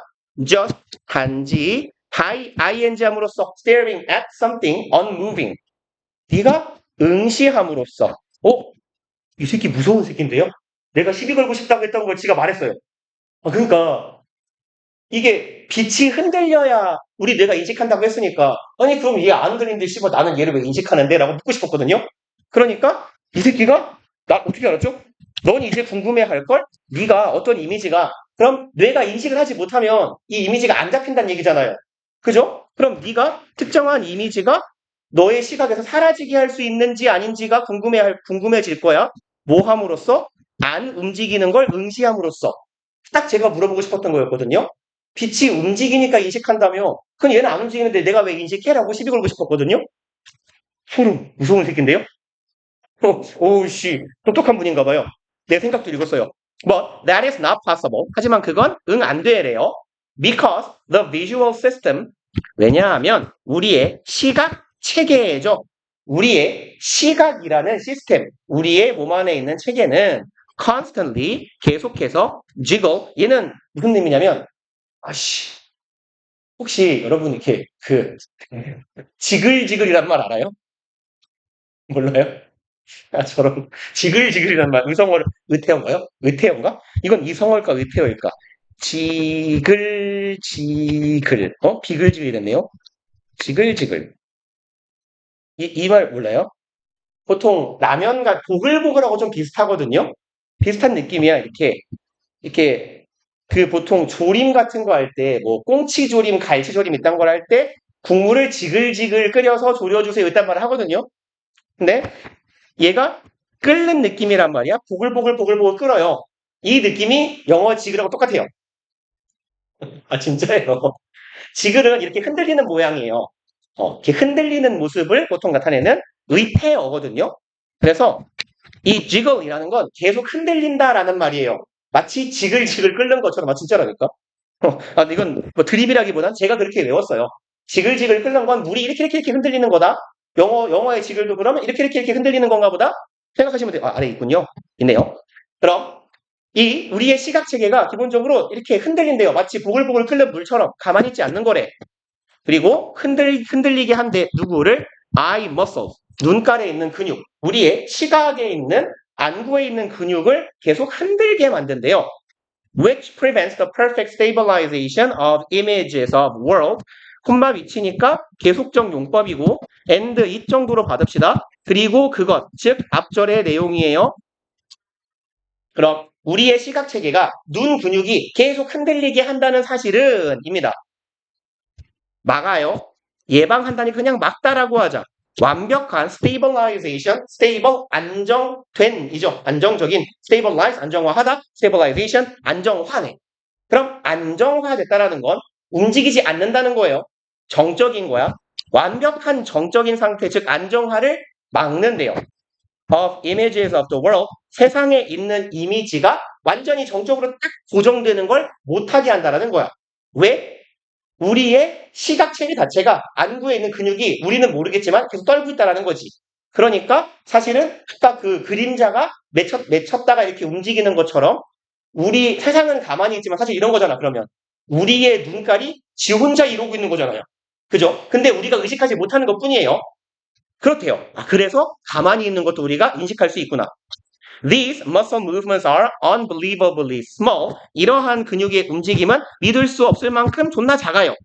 just 단지 by ing 함으로써 staring at something unmoving. 네가 응시함으로써 이 새끼 무서운 새끼인데요? 내가 시비 걸고 싶다고 했던 걸 지가 말했어요. 그러니까 이게 빛이 흔들려야 우리 뇌가 인식한다고 했으니까 아니 그럼 얘 안 흔들리는데 씨발 나는 얘를 왜 인식하는데? 라고 묻고 싶었거든요. 그러니까 이 새끼가 나 어떻게 알았죠? 넌 이제 궁금해할걸? 네가 어떤 이미지가 그럼 뇌가 인식을 하지 못하면 이 이미지가 안 잡힌다는 얘기잖아요. 그죠? 그럼 네가 특정한 이미지가 너의 시각에서 사라지게 할 수 있는지 아닌지가 궁금해질 거야. 뭐 함으로써? 안 움직이는 걸 응시함으로써. 딱 제가 물어보고 싶었던 거였거든요. 빛이 움직이니까 인식한다며. 그럼 얘는 안 움직이는데 내가 왜 인식해라고 시비 걸고 싶었거든요. 소름. 무서운 새끼인데요? 오우씨. 똑똑한 분인가 봐요. 내 생각도 읽었어요. But that is not possible. 하지만 그건 응 안 되래요. Because the visual system. 왜냐하면 우리의 시각 체계죠. 우리의 시각이라는 시스템, 우리의 몸 안에 있는 체계는 constantly 계속해서 jiggle. 얘는 무슨 의미냐면 아씨 혹시 여러분 이렇게 지글지글이란 말 알아요? 몰라요? 아, 저런 지글지글이란 말 의성어를 의태어인가요? 의태어인가? 이건 이성어일까 의태어일까? 지글지글 비글지글이랬네요. 지글지글 이 말 몰라요? 보통 라면과 보글보글하고 좀 비슷하거든요. 비슷한 느낌이야. 이렇게 그 보통 조림 같은 거 할 때 뭐 꽁치 조림, 갈치 조림 이딴 걸 할 때 국물을 지글지글 끓여서 졸여주세요 이딴 말을 하거든요. 근데 얘가 끓는 느낌이란 말이야. 보글보글 끓어요. 이 느낌이 영어 지글하고 똑같아요. 아 진짜예요. 지글은 이렇게 흔들리는 모양이에요. 이렇게 흔들리는 모습을 보통 나타내는 의태어거든요. 그래서 이 jiggle이라는 건 계속 흔들린다라는 말이에요. 마치 지글지글 끓는 것처럼. 아 진짜라니까. 근데 이건 뭐 드립이라기보단 제가 그렇게 외웠어요. 지글지글 끓는 건 물이 이렇게 흔들리는 거다. 영어의 지글도 그러면 이렇게 흔들리는 건가 보다 생각하시면 돼요. 아래 있군요. 있네요. 그럼 이 우리의 시각 체계가 기본적으로 이렇게 흔들린대요. 마치 보글보글 끓는 물처럼 가만히 있지 않는 거래. 그리고 흔들리게 한데 누구를? eye muscle, 눈깔에 있는 근육, 우리의 시각에 있는 안구에 있는 근육을 계속 흔들게 만든대요. Which prevents the perfect stabilization of images of world. 콤마 위치니까 계속적 용법이고 and 이 정도로 받읍시다. 그리고 그것, 즉 앞절의 내용이에요. 그럼 우리의 시각 체계가 눈 근육이 계속 흔들리게 한다는 사실은 입니다. 막아요. 예방한다니 그냥 막다라고 하자. 완벽한 stabilization, stable 안정된이죠. 안정적인 stabilize 안정화하다, stabilization 안정화네. 그럼 안정화됐다라는 건 움직이지 않는다는 거예요. 정적인 거야. 완벽한 정적인 상태, 즉 안정화를 막는데요. Of images of the world, 세상에 있는 이미지가 완전히 정적으로 딱 고정되는 걸 못하게 한다라는 거야. 왜? 우리의 시각체계 자체가 안구에 있는 근육이 우리는 모르겠지만 계속 떨고 있다라는 거지. 그러니까 사실은 아까 그 그림자가 맺혔다가 이렇게 움직이는 것처럼 우리 세상은 가만히 있지만 사실 이런 거잖아. 그러면 우리의 눈깔이 지 혼자 이러고 있는 거잖아요. 그죠? 근데 우리가 의식하지 못하는 것 뿐이에요. 그렇대요. 그래서 가만히 있는 것도 우리가 인식할 수 있구나. These muscle movements are unbelievably small. 이러한 근육의 움직임은 믿을 수 없을 만큼 존나 작아요.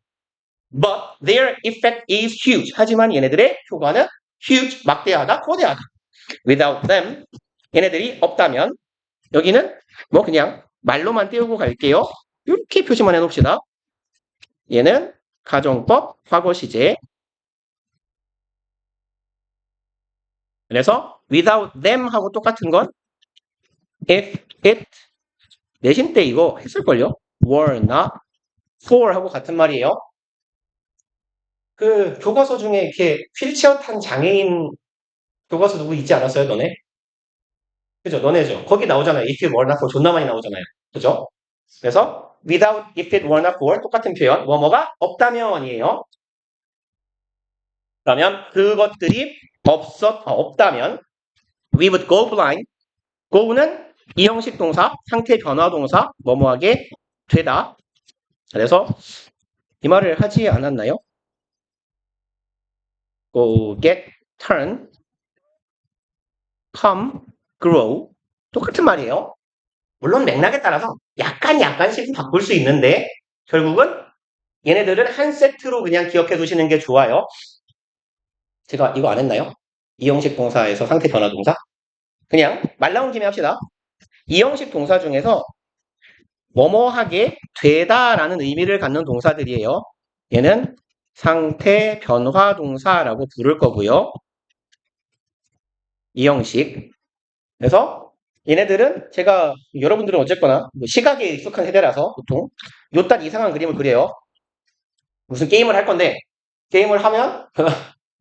But their effect is huge. 하지만 얘네들의 효과는 huge, 막대하다, 거대하다. Without them, 얘네들이 없다면 여기는 뭐 그냥 말로만 띄우고 갈게요. 이렇게 표시만 해놓읍시다. 얘는 가정법, 과거 시제. 그래서 without them 하고 똑같은 건 if it 내신 때 이거 했을걸요? were not for 하고 같은 말이에요. 그 교과서 중에 이렇게 휠체어 탄 장애인 교과서 누구 있지 않았어요, 너네? 그죠? 너네죠? 거기 나오잖아요. if it were not for 존나 많이 나오잖아요. 그죠? 그래서 without if it were not for 똑같은 표현 뭐뭐가 없다면이에요. 그러면 그것들이 없다면 we would go blind. go는 이형식 동사, 상태 변화 동사, 뭐뭐하게 되다. 그래서 이 말을 하지 않았나요? go, get, turn, come, grow. 똑같은 말이에요. 물론 맥락에 따라서 약간씩 바꿀 수 있는데 결국은 얘네들은 한 세트로 그냥 기억해 두시는 게 좋아요. 제가 이거 안 했나요? 이형식 동사에서 상태 변화 동사? 그냥 말 나온 김에 합시다. 이 형식 동사 중에서 뭐뭐하게 되다라는 의미를 갖는 동사들이에요. 얘는 상태 변화 동사라고 부를 거고요. 이 형식. 그래서 얘네들은 제가 여러분들은 어쨌거나 시각에 익숙한 세대라서 보통 요딴 이상한 그림을 그려요. 무슨 게임을 할 건데 게임을 하면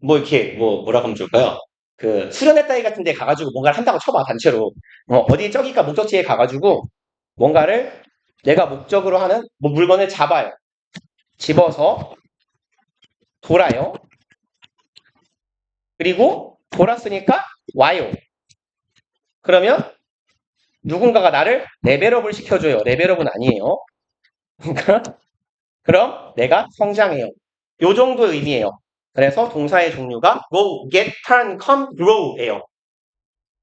뭐 이렇게 뭐라고 하면 좋을까요? 그 수련회 따위 같은 데 가가지고 뭔가를 한다고 쳐봐 단체로 어디 저기가 목적지에 가가지고 뭔가를 내가 목적으로 하는 뭐 물건을 잡아요. 집어서 돌아요. 그리고 돌았으니까 와요. 그러면 누군가가 나를 레벨업을 시켜줘요. 레벨업은 아니에요. 그럼 내가 성장해요. 요 정도 의미예요. 그래서 동사의 종류가 go, get, turn, come, grow예요.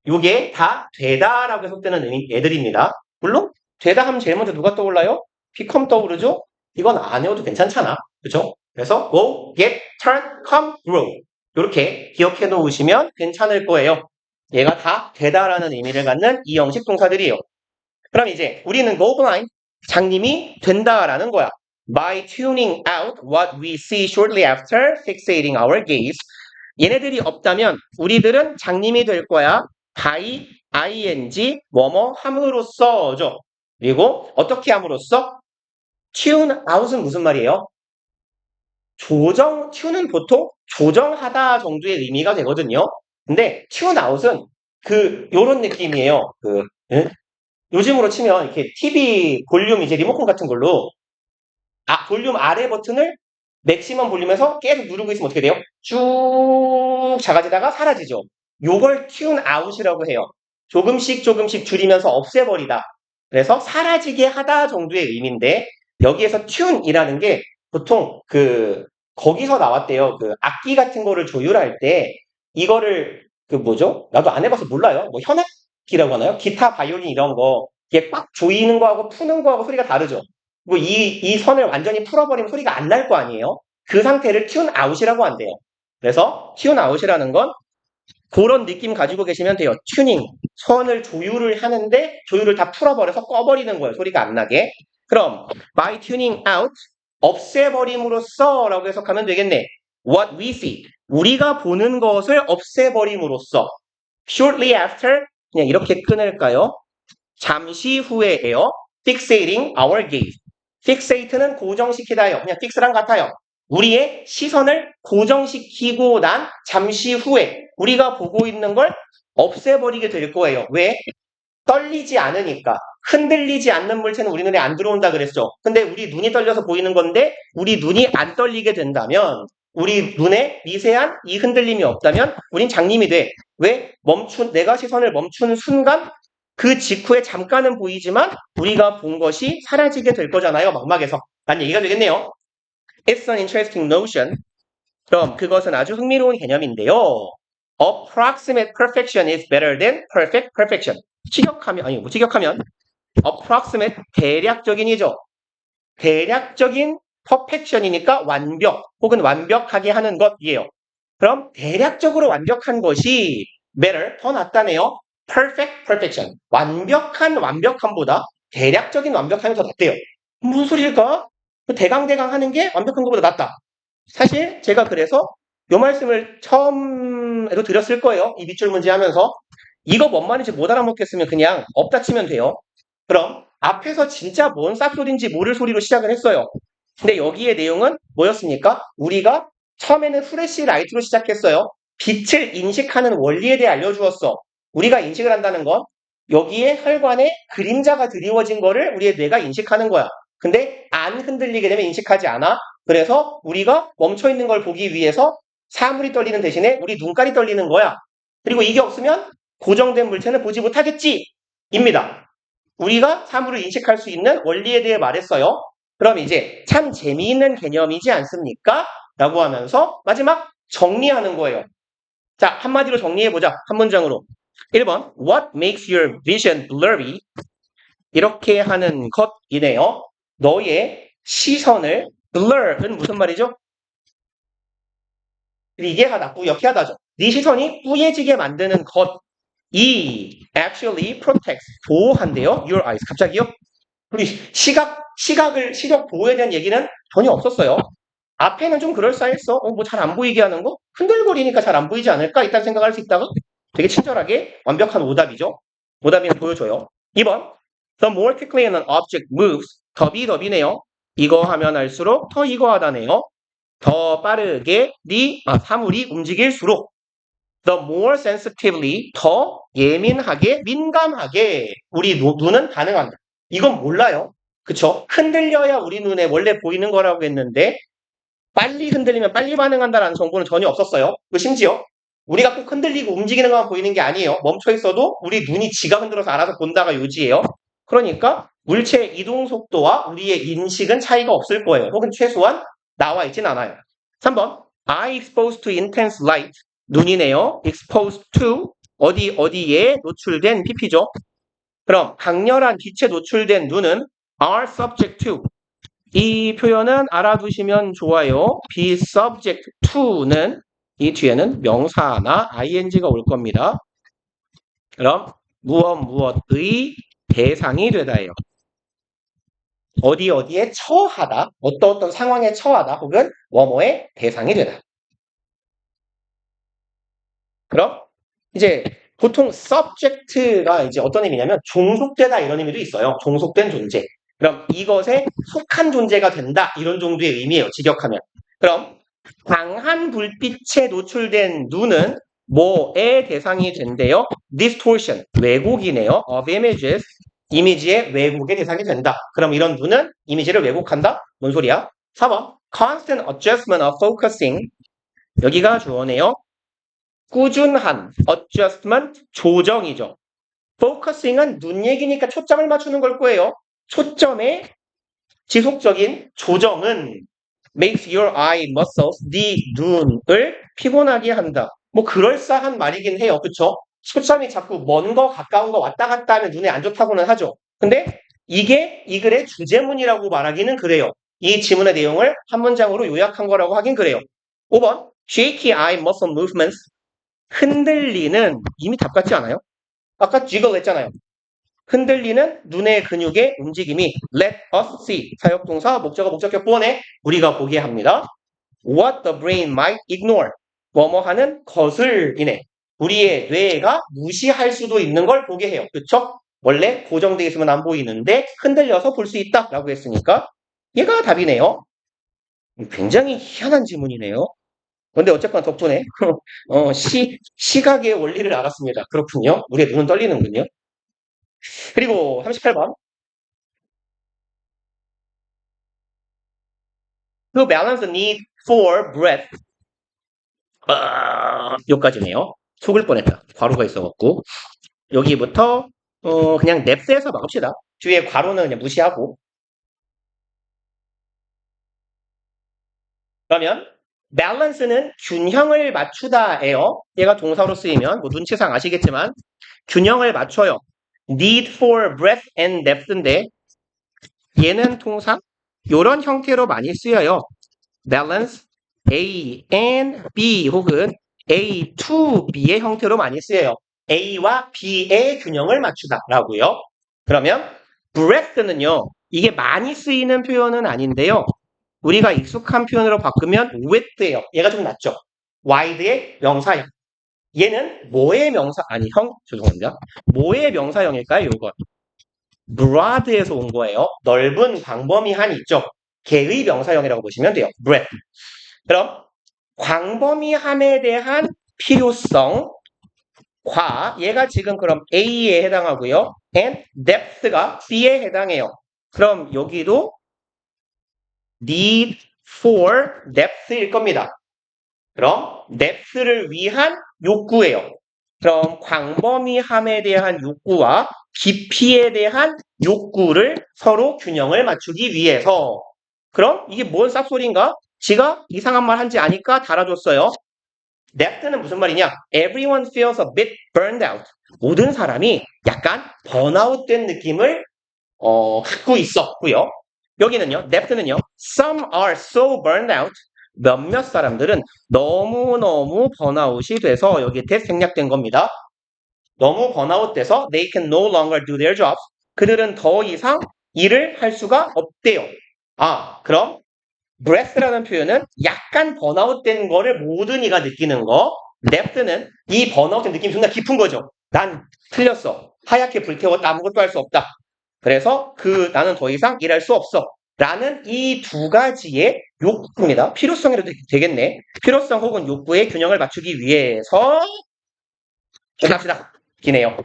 요게 다 되다라고 해석되는 애들입니다. 물론 되다 하면 제일 먼저 누가 떠올라요? become 떠오르죠? 이건 안 외워도 괜찮잖아. 그죠? 그래서 go, get, turn, come, grow 이렇게 기억해 놓으시면 괜찮을 거예요. 얘가 다 되다라는 의미를 갖는 이 형식 동사들이에요. 그럼 이제 우리는 go blind, 장님이 된다라는 거야. By tuning out what we see shortly after fixating our gaze. 얘네들이 없다면 우리들은 장님이 될 거야. by ing 뭐뭐 함으로써죠. 그리고 어떻게 함으로써? tune out은 무슨 말이에요? tune은 보통 조정하다 정도의 의미가 되거든요. 근데 tune out은 요런 느낌이에요. 요즘으로 치면 이렇게 TV 볼륨 이제 리모컨 같은 걸로 볼륨 아래 버튼을 맥시멈 볼륨에서 계속 누르고 있으면 어떻게 돼요? 쭉 작아지다가 사라지죠. 요걸 튠 아웃이라고 해요. 조금씩 조금씩 줄이면서 없애버리다. 그래서 사라지게 하다 정도의 의미인데 여기에서 튠이라는 게 보통 거기서 나왔대요. 악기 같은 거를 조율할 때 이거를 뭐죠? 나도 안 해봐서 몰라요. 뭐 현악기라고 하나요? 기타, 바이올린 이런 거 이게 꽉 조이는 거하고 푸는 거하고 소리가 다르죠. 뭐 이 선을 완전히 풀어버리면 소리가 안 날 거 아니에요? 그 상태를 튠 아웃이라고 한대요. 그래서 튠 아웃이라는 건 그런 느낌 가지고 계시면 돼요. 튜닝, 선을 조율을 하는데 조율을 다 풀어버려서 꺼버리는 거예요. 소리가 안 나게. 그럼 by tuning out, 없애버림으로써 라고 해석하면 되겠네. What we see, 우리가 보는 것을 없애버림으로써. Shortly after, 그냥 이렇게 끊을까요? 잠시 후에예요. Fixating our gaze. fixate는 고정시키다요. 그냥 fix랑 같아요. 우리의 시선을 고정시키고 난 잠시 후에 우리가 보고 있는 걸 없애버리게 될 거예요. 왜? 떨리지 않으니까. 흔들리지 않는 물체는 우리 눈에 안 들어온다 그랬죠. 근데 우리 눈이 떨려서 보이는 건데 우리 눈이 안 떨리게 된다면 우리 눈에 미세한 이 흔들림이 없다면 우린 장님이 돼. 왜? 내가 시선을 멈춘 순간 그 직후에 잠깐은 보이지만 우리가 본 것이 사라지게 될 거잖아요. 막막해서. 난 얘기가 되겠네요. It's an interesting notion. 그럼 그것은 아주 흥미로운 개념인데요. Approximate perfection is better than perfect perfection. 직역하면 approximate 대략적인이죠. 대략적인 perfection이니까 완벽 혹은 완벽하게 하는 것이에요. 그럼 대략적으로 완벽한 것이 better 더 낫다네요. perfect perfection. 완벽한 완벽함보다 대략적인 완벽함이 더 낫대요. 무슨 소리일까? 대강대강 하는 게 완벽한 것보다 낫다. 사실 제가 그래서 요 말씀을 처음에도 드렸을 거예요. 이 밑줄 문제 하면서. 이거 뭔 말인지 못 알아먹겠으면 그냥 없다 치면 돼요. 그럼 앞에서 진짜 뭔 쌉소리인지 모를 소리로 시작을 했어요. 근데 여기의 내용은 뭐였습니까? 우리가 처음에는 후레쉬 라이트로 시작했어요. 빛을 인식하는 원리에 대해 알려주었어. 우리가 인식을 한다는 건 여기에 혈관에 그림자가 드리워진 거를 우리의 뇌가 인식하는 거야. 근데 안 흔들리게 되면 인식하지 않아. 그래서 우리가 멈춰있는 걸 보기 위해서 사물이 떨리는 대신에 우리 눈깔이 떨리는 거야. 그리고 이게 없으면 고정된 물체는 보지 못하겠지. 입니다. 우리가 사물을 인식할 수 있는 원리에 대해 말했어요. 그럼 이제 참 재미있는 개념이지 않습니까? 라고 하면서 마지막 정리하는 거예요. 자, 한마디로 정리해보자. 한 문장으로. 1번, What makes your vision blurry? 이렇게 하는 것이네요. 너의 시선을 blur은 무슨 말이죠? 이게 하다, 뿌옇게 하다죠. 네 시선이 뿌얘지게 만드는 것. actually protects 보호한대요. your eyes. 갑자기요? 우리 시력 보호에 대한 얘기는 전혀 없었어요. 앞에는 좀 그럴싸했어. 뭐 잘 안 보이게 하는 거? 흔들거리니까 잘 안 보이지 않을까? 이딴 생각할 수 있다가 되게 친절하게 완벽한 오답이죠. 오답이면 보여줘요. 2번. The more quickly an object moves. 더비네요. 이거 하면 할수록 더 이거하다네요. 더 빠르게 사물이 움직일수록 the more sensitively 더 예민하게 민감하게 우리 눈은 반응한다. 이건 몰라요. 그쵸? 흔들려야 우리 눈에 원래 보이는 거라고 했는데 빨리 흔들리면 빨리 반응한다라는 정보는 전혀 없었어요. 심지어 우리가 꼭 흔들리고 움직이는 것만 보이는 게 아니에요. 멈춰 있어도 우리 눈이 지가 흔들어서 알아서 본다가 요지예요. 그러니까 물체 이동 속도와 우리의 인식은 차이가 없을 거예요. 혹은 최소한 나와 있진 않아요. 3번. Eye exposed to intense light. 눈이네요. exposed to 어디에 노출된 PP죠. 그럼 강렬한 빛에 노출된 눈은 are subject to. 이 표현은 알아두시면 좋아요. be subject to는 이 뒤에는 명사나 ing가 올 겁니다. 그럼 무엇의 대상이 되다예요. 어디에 처하다, 어떤 상황에 처하다 혹은 뭐뭐의 대상이 되다. 그럼 이제 보통 subject가 이제 어떤 의미냐면 종속되다 이런 의미도 있어요. 종속된 존재. 그럼 이것에 속한 존재가 된다 이런 정도의 의미예요. 직역하면. 그럼 강한 불빛에 노출된 눈은 뭐의 대상이 된대요? distortion, 왜곡이네요. of images, 이미지의 왜곡의 대상이 된다. 그럼 이런 눈은 이미지를 왜곡한다? 뭔 소리야? 4번, constant adjustment of focusing. 여기가 주어네요. 꾸준한 adjustment, 조정이죠. focusing은 눈 얘기니까 초점을 맞추는 걸 거예요. 초점의 지속적인 조정은 makes your eye muscles, 네 눈을 피곤하게 한다. 뭐 그럴싸한 말이긴 해요. 그쵸? 초점이 자꾸 먼 거 가까운 거 왔다 갔다 하면 눈에 안 좋다고는 하죠. 근데 이게 이 글의 주제문이라고 말하기는 그래요. 이 지문의 내용을 한 문장으로 요약한 거라고 하긴 그래요. 5번 shaky eye muscle movements. 흔들리는 이미 답 같지 않아요? 아까 jiggle 했잖아요. 흔들리는 눈의 근육의 움직임이 let us see 사역동사 목적어 목적격 보원에 우리가 보게 합니다. What the brain might ignore 뭐뭐 하는 것을이네. 우리의 뇌가 무시할 수도 있는 걸 보게 해요. 그렇죠? 원래 고정되어 있으면 안 보이는데 흔들려서 볼 수 있다라고 했으니까 얘가 답이네요. 굉장히 희한한 지문이네요. 근데 어쨌거나 덕분에 시각의 원리를 알았습니다. 그렇군요. 우리의 눈은 떨리는군요. 그리고 38번. To balance the need for breath. 여기까지네요. 속을 뻔했다. 괄호가 있어갖고. 여기부터 그냥 넵스에서 막읍시다. 뒤에 괄호는 그냥 무시하고. 그러면 balance는 균형을 맞추다예요. 얘가 동사로 쓰이면 뭐 눈치상 아시겠지만 균형을 맞춰요. need for breath and depth인데 얘는 통상 이런 형태로 많이 쓰여요. balance A and B 혹은 A to B의 형태로 많이 쓰여요. A와 B의 균형을 맞추다라고요. 그러면 breath는요. 이게 많이 쓰이는 표현은 아닌데요. 우리가 익숙한 표현으로 바꾸면 width예요. 얘가 좀 낫죠. wide의 명사형. 얘는 뭐의 죄송합니다. 뭐의 명사형일까요? 요거. broad에서 온 거예요. 넓은, 광범위한 있죠. 개의 명사형이라고 보시면 돼요. breadth. 그럼 광범위함에 대한 필요성과 얘가 지금 그럼 A에 해당하고요. and depth가 B에 해당해요. 그럼 여기도 need for depth일 겁니다. 그럼 depth를 위한 욕구예요. 그럼 광범위함에 대한 욕구와 깊이에 대한 욕구를 서로 균형을 맞추기 위해서. 그럼 이게 뭔 쌉소리인가? 지가 이상한 말 한지 아니까 달아줬어요. depth는 무슨 말이냐? Everyone feels a bit burned out. 모든 사람이 약간 번아웃 된 느낌을 갖고 있었고요. 여기는요. depth는요. Some are so burned out. 몇몇 사람들은 너무너무 번아웃이 돼서 여기에 that 생략된 겁니다. 너무 번아웃돼서 they can no longer do their jobs. 그들은 더 이상 일을 할 수가 없대요. 그럼 breath라는 표현은 약간 번아웃된 거를 모든 이가 느끼는 거. depth는 이 번아웃된 느낌이 존나 깊은 거죠. 난 틀렸어. 하얗게 불태웠다. 아무것도 할 수 없다. 그래서 나는 더 이상 일할 수 없어. 라는 이 두 가지의 욕구입니다. 필요성이라도 되겠네. 필요성 혹은 욕구의 균형을 맞추기 위해서 합시다. 기네요.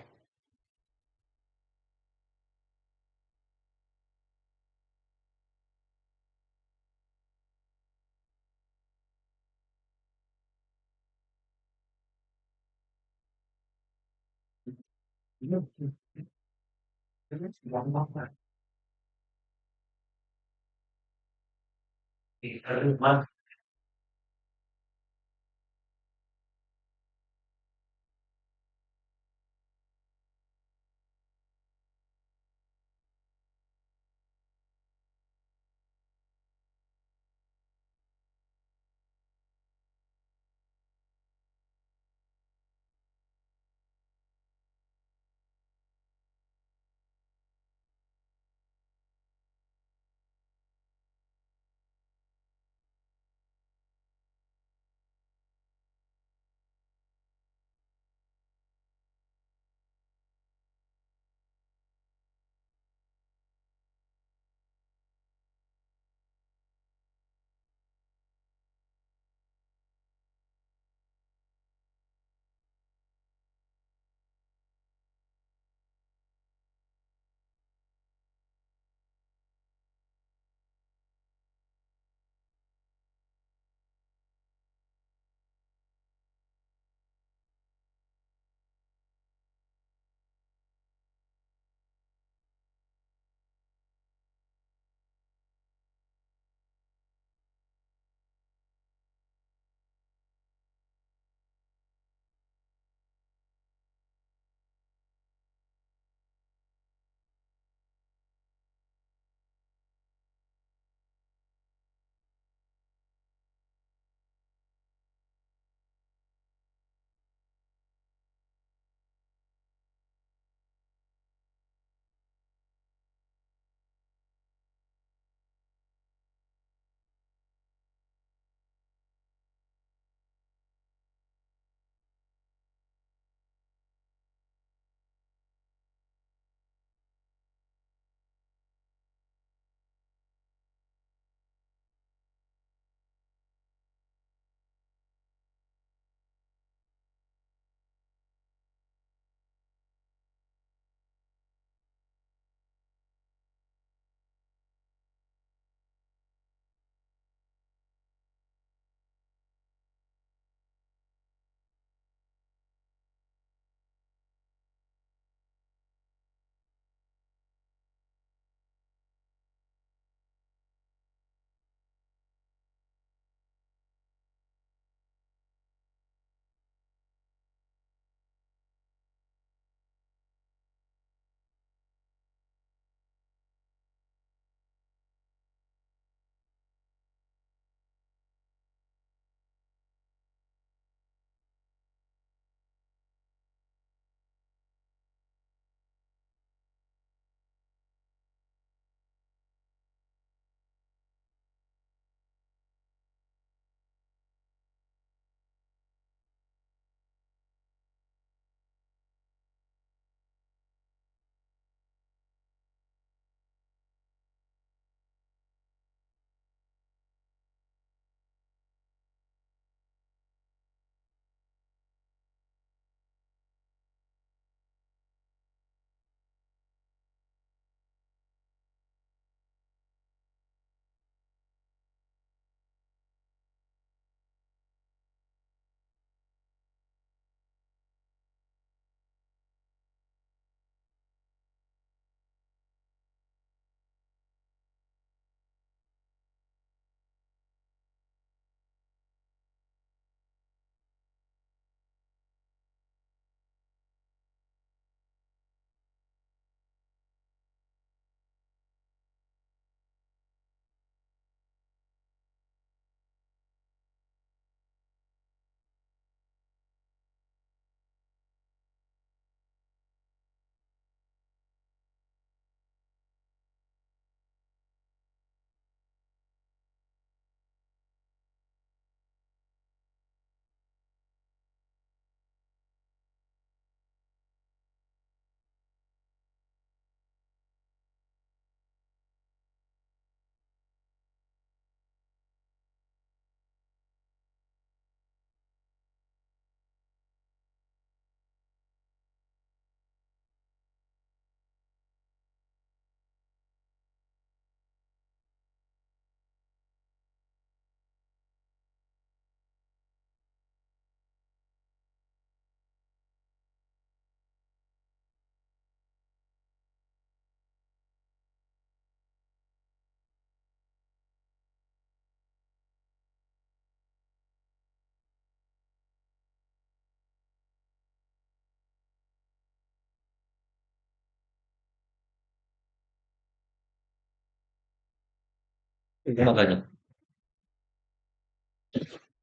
음악가니.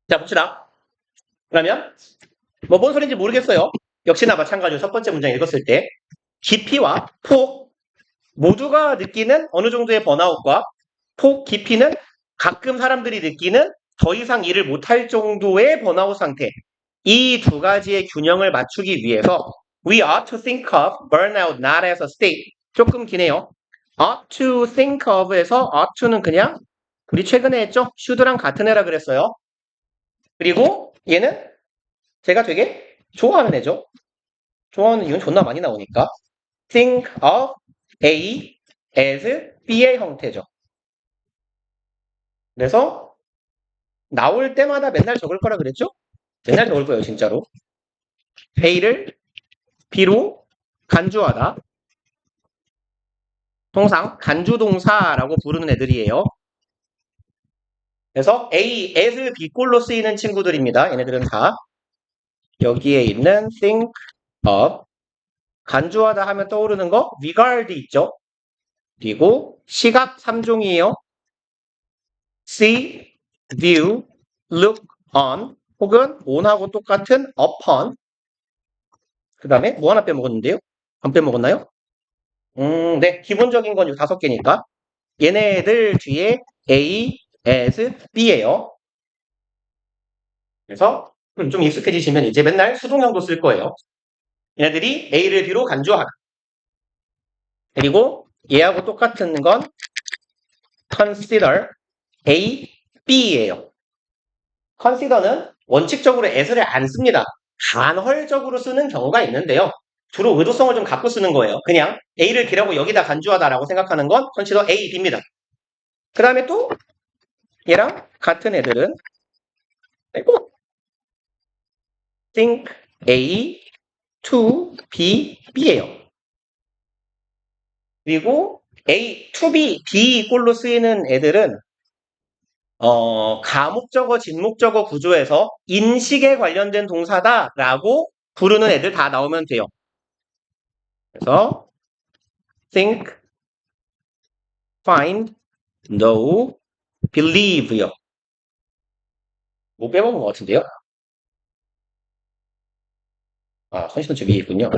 자, 봅시다. 그러면 뭐 뭔 소리인지 모르겠어요. 역시나 마찬가지로 첫 번째 문장 읽었을 때 깊이와 폭 모두가 느끼는 어느 정도의 번아웃과 폭 깊이는 가끔 사람들이 느끼는 더 이상 일을 못할 정도의 번아웃 상태. 이 두 가지의 균형을 맞추기 위해서 we ought to think of burnout not as a state. 조금 기네요. ought to think of에서 ought to는 그냥 우리 최근에 했죠? should랑 같은 애라 그랬어요. 그리고 얘는 제가 되게 좋아하는 애죠. 좋아하는 이유는 존나 많이 나오니까. think of A as B의 형태죠. 그래서 나올 때마다 맨날 적을 거라 그랬죠? 맨날 적을 거예요, 진짜로. A를 B로 간주하다. 통상 간주동사라고 부르는 애들이에요. 그래서 A as B꼴로 쓰이는 친구들입니다. 얘네들은 다 여기에 있는 think of 간주하다 하면 떠오르는 거 regard 있죠. 그리고 시각 3종이에요. see, view, look on 혹은 on하고 똑같은 upon 그 다음에 뭐 하나 빼먹었는데요? 안 빼먹었나요? 네. 기본적인 건 이 5개니까 얘네들 뒤에 A, as, B예요. 그래서 좀 익숙해지시면 이제 맨날 수동형도 쓸 거예요. 얘네들이 A를 B로 간주하다. 그리고 얘하고 똑같은 건 consider A, B예요. consider는 원칙적으로 as를 안 씁니다. 간헐적으로 쓰는 경우가 있는데요. 주로 의도성을 좀 갖고 쓰는 거예요. 그냥 A를 B라고 여기다 간주하다라고 생각하는 건 consider A, B입니다. 그 다음에 또 얘랑 같은 애들은 think A to B, B예요. 그리고 A to B, B 꼴로 쓰이는 애들은 가목적어, 진목적어 구조에서 인식에 관련된 동사다라고 부르는 애들 다 나오면 돼요. 그래서 think, find, know, believe요. 뭐 빼먹은 것 같은데요? 아, 컨시더 저 위에 있군요.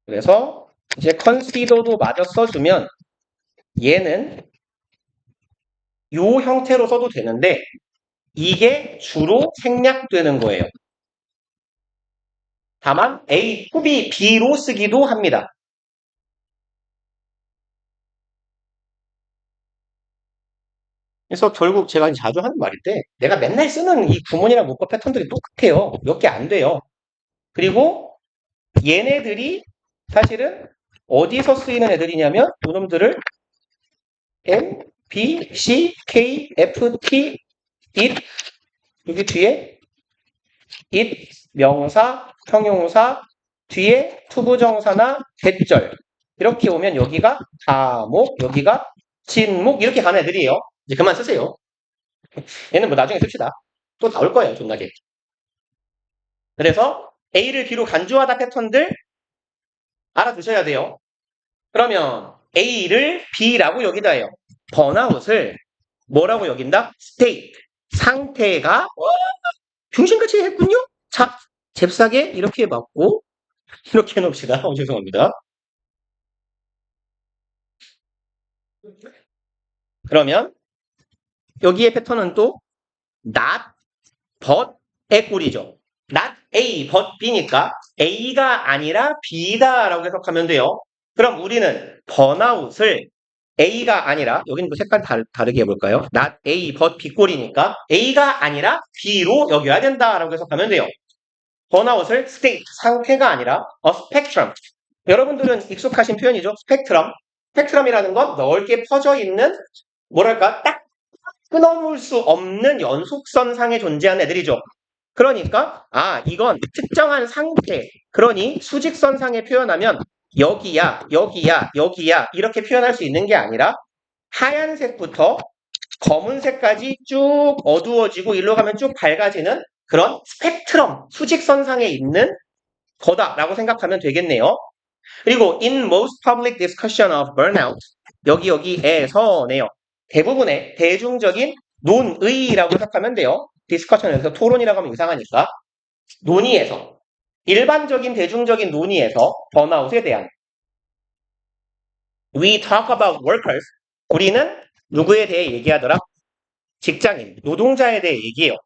그래서 이제 consider도 마저 써주면 얘는 요 형태로 써도 되는데 이게 주로 생략되는 거예요. 다만 A, to B, B로 쓰기도 합니다. 그래서 결국 제가 자주 하는 말인데 내가 맨날 쓰는 이 구문이랑 문법 패턴들이 똑같아요. 몇 개 안 돼요. 그리고 얘네들이 사실은 어디서 쓰이는 애들이냐면 요놈들을 M, B, C, K, F, T, it 여기 뒤에 it 명사, 형용사 뒤에 투부정사나 대절 이렇게 오면 여기가 가목, 여기가 진목 이렇게 가는 애들이에요. 이제 그만 쓰세요. 얘는 뭐 나중에 씁시다. 또 나올 거예요, 존나게. 그래서 A를 B로 간주하다 패턴들 알아두셔야 돼요. 그러면 A를 B라고 여기다 해요. 번아웃을 뭐라고 여긴다? state. 상태가 중심같이 했군요? 자, 잽싸게 이렇게 맞고 이렇게 해놓읍시다. 죄송합니다. 그러면 여기에 패턴은 또 not, but의 꼴이죠. not A, but B니까 A가 아니라 B다라고 해석하면 돼요. 그럼 우리는 번아웃을 A가 아니라 여기는 또 색깔 다르게 해볼까요? not A, but B 꼴이니까 A가 아니라 B로 여겨야 된다라고 해석하면 돼요. 번아웃을 state, 상태가 아니라 a spectrum. 여러분들은 익숙하신 표현이죠. 스펙트럼. 스펙트럼이라는 건 넓게 퍼져 있는 뭐랄까 딱 끊어놓을 수 없는 연속선상에 존재하는 애들이죠. 그러니까 이건 특정한 상태, 그러니 수직선상에 표현하면 여기야, 여기야, 여기야 이렇게 표현할 수 있는 게 아니라 하얀색부터 검은색까지 쭉 어두워지고 일로 가면 쭉 밝아지는 그런 스펙트럼, 수직선상에 있는 거다라고 생각하면 되겠네요. 그리고 in most public discussion of burnout 여기에서네요. 대부분의 대중적인 논의라고 생각하면 돼요. 디스커션에서 토론이라고 하면 이상하니까. 논의에서, 일반적인 대중적인 논의에서 번아웃에 대한 We talk about workers. 우리는 누구에 대해 얘기하더라? 직장인, 노동자에 대해 얘기해요.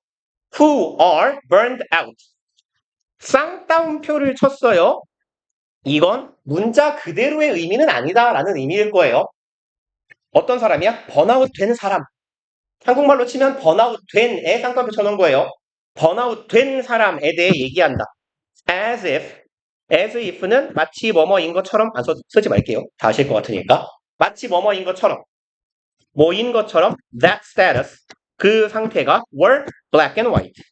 Who are burned out. 쌍따옴표를 쳤어요. 이건 문자 그대로의 의미는 아니다라는 의미일 거예요. 어떤 사람이야? 번아웃 된 사람. 한국말로 치면 번아웃 된에 쌍따옴표 쳐놓은 거예요. 번아웃 된 사람에 대해 얘기한다. As if. as if는 마치 뭐뭐인 것처럼 안 쓰지 말게요. 다 아실 것 같으니까. 마치 뭐뭐인 것처럼. 뭐인 것처럼 that status. 그 상태가 were black and white.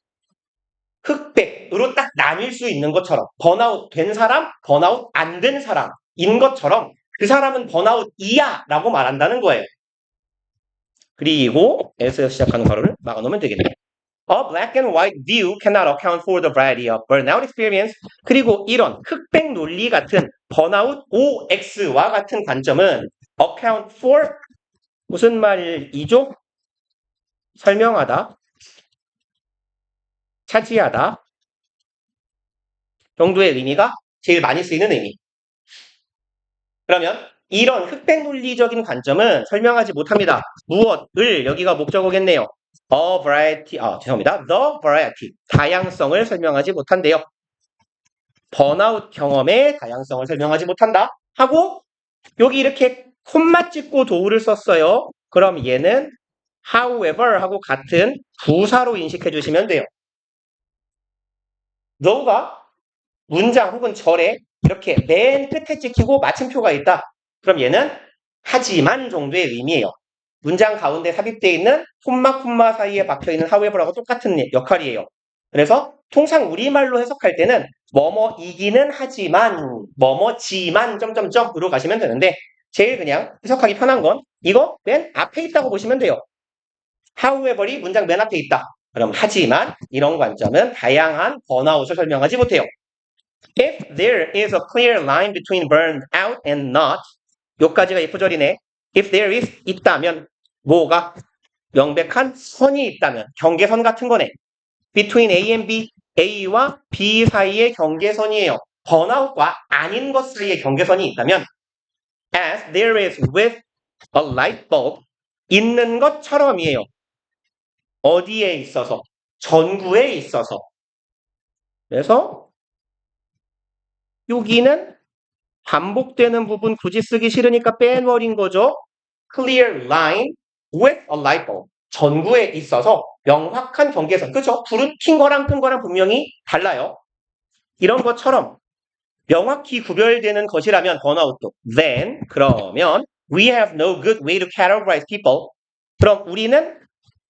흑백으로 딱 나뉠 수 있는 것처럼 번아웃 된 사람, 번아웃 안 된 사람인 것처럼 그 사람은 번아웃이야 라고 말한다는 거예요. 그리고 S에서 시작하는 괄호를 막아놓으면 되겠네요. A black and white view cannot account for the variety of burnout experience. 그리고 이런 흑백 논리 같은 번아웃 OX와 같은 관점은 account for 무슨 말이죠? 설명하다, 차지하다 정도의 의미가 제일 많이 쓰이는 의미. 그러면 이런 흑백 논리적인 관점은 설명하지 못합니다. 무엇을 여기가 목적어겠네요. A variety, 죄송합니다. The variety, 다양성을 설명하지 못한대요. 번아웃 경험의 다양성을 설명하지 못한다 하고 여기 이렇게 콤마 찍고 도우를 썼어요. 그럼 얘는 however 하고 같은 부사로 인식해 주시면 돼요. though가 문장 혹은 절에 이렇게 맨 끝에 찍히고 마침표가 있다. 그럼 얘는 하지만 정도의 의미예요. 문장 가운데 삽입되어 있는 콤마 사이에 박혀있는 however하고 똑같은 역할이에요. 그래서 통상 우리말로 해석할 때는 뭐뭐이기는 하지만 뭐뭐지만 점점점으로 가시면 되는데 제일 그냥 해석하기 편한 건 이거 맨 앞에 있다고 보시면 돼요. however이 문장 맨 앞에 있다. 그럼 하지만 이런 관점은 다양한 번아웃을 설명하지 못해요. If there is a clear line between burned out and not, 요까지가 F절이네. If there is 있다면 뭐가? 명백한 선이 있다면 경계선 같은 거네. Between A and B, A와 B 사이의 경계선이에요. 번아웃과 아닌 것 사이의 경계선이 있다면 as there is with a light bulb, 있는 것처럼이에요. 어디에 있어서? 전구에 있어서. 그래서 여기는 반복되는 부분 굳이 쓰기 싫으니까 빼버린 거죠. Clear line with a light bulb. 전구에 있어서 명확한 경계선. 그죠? 불은 킨 거랑 끈 거랑 분명히 달라요. 이런 것처럼 명확히 구별되는 것이라면 번아웃도. Then, 그러면 we have no good way to categorize people. 그럼 우리는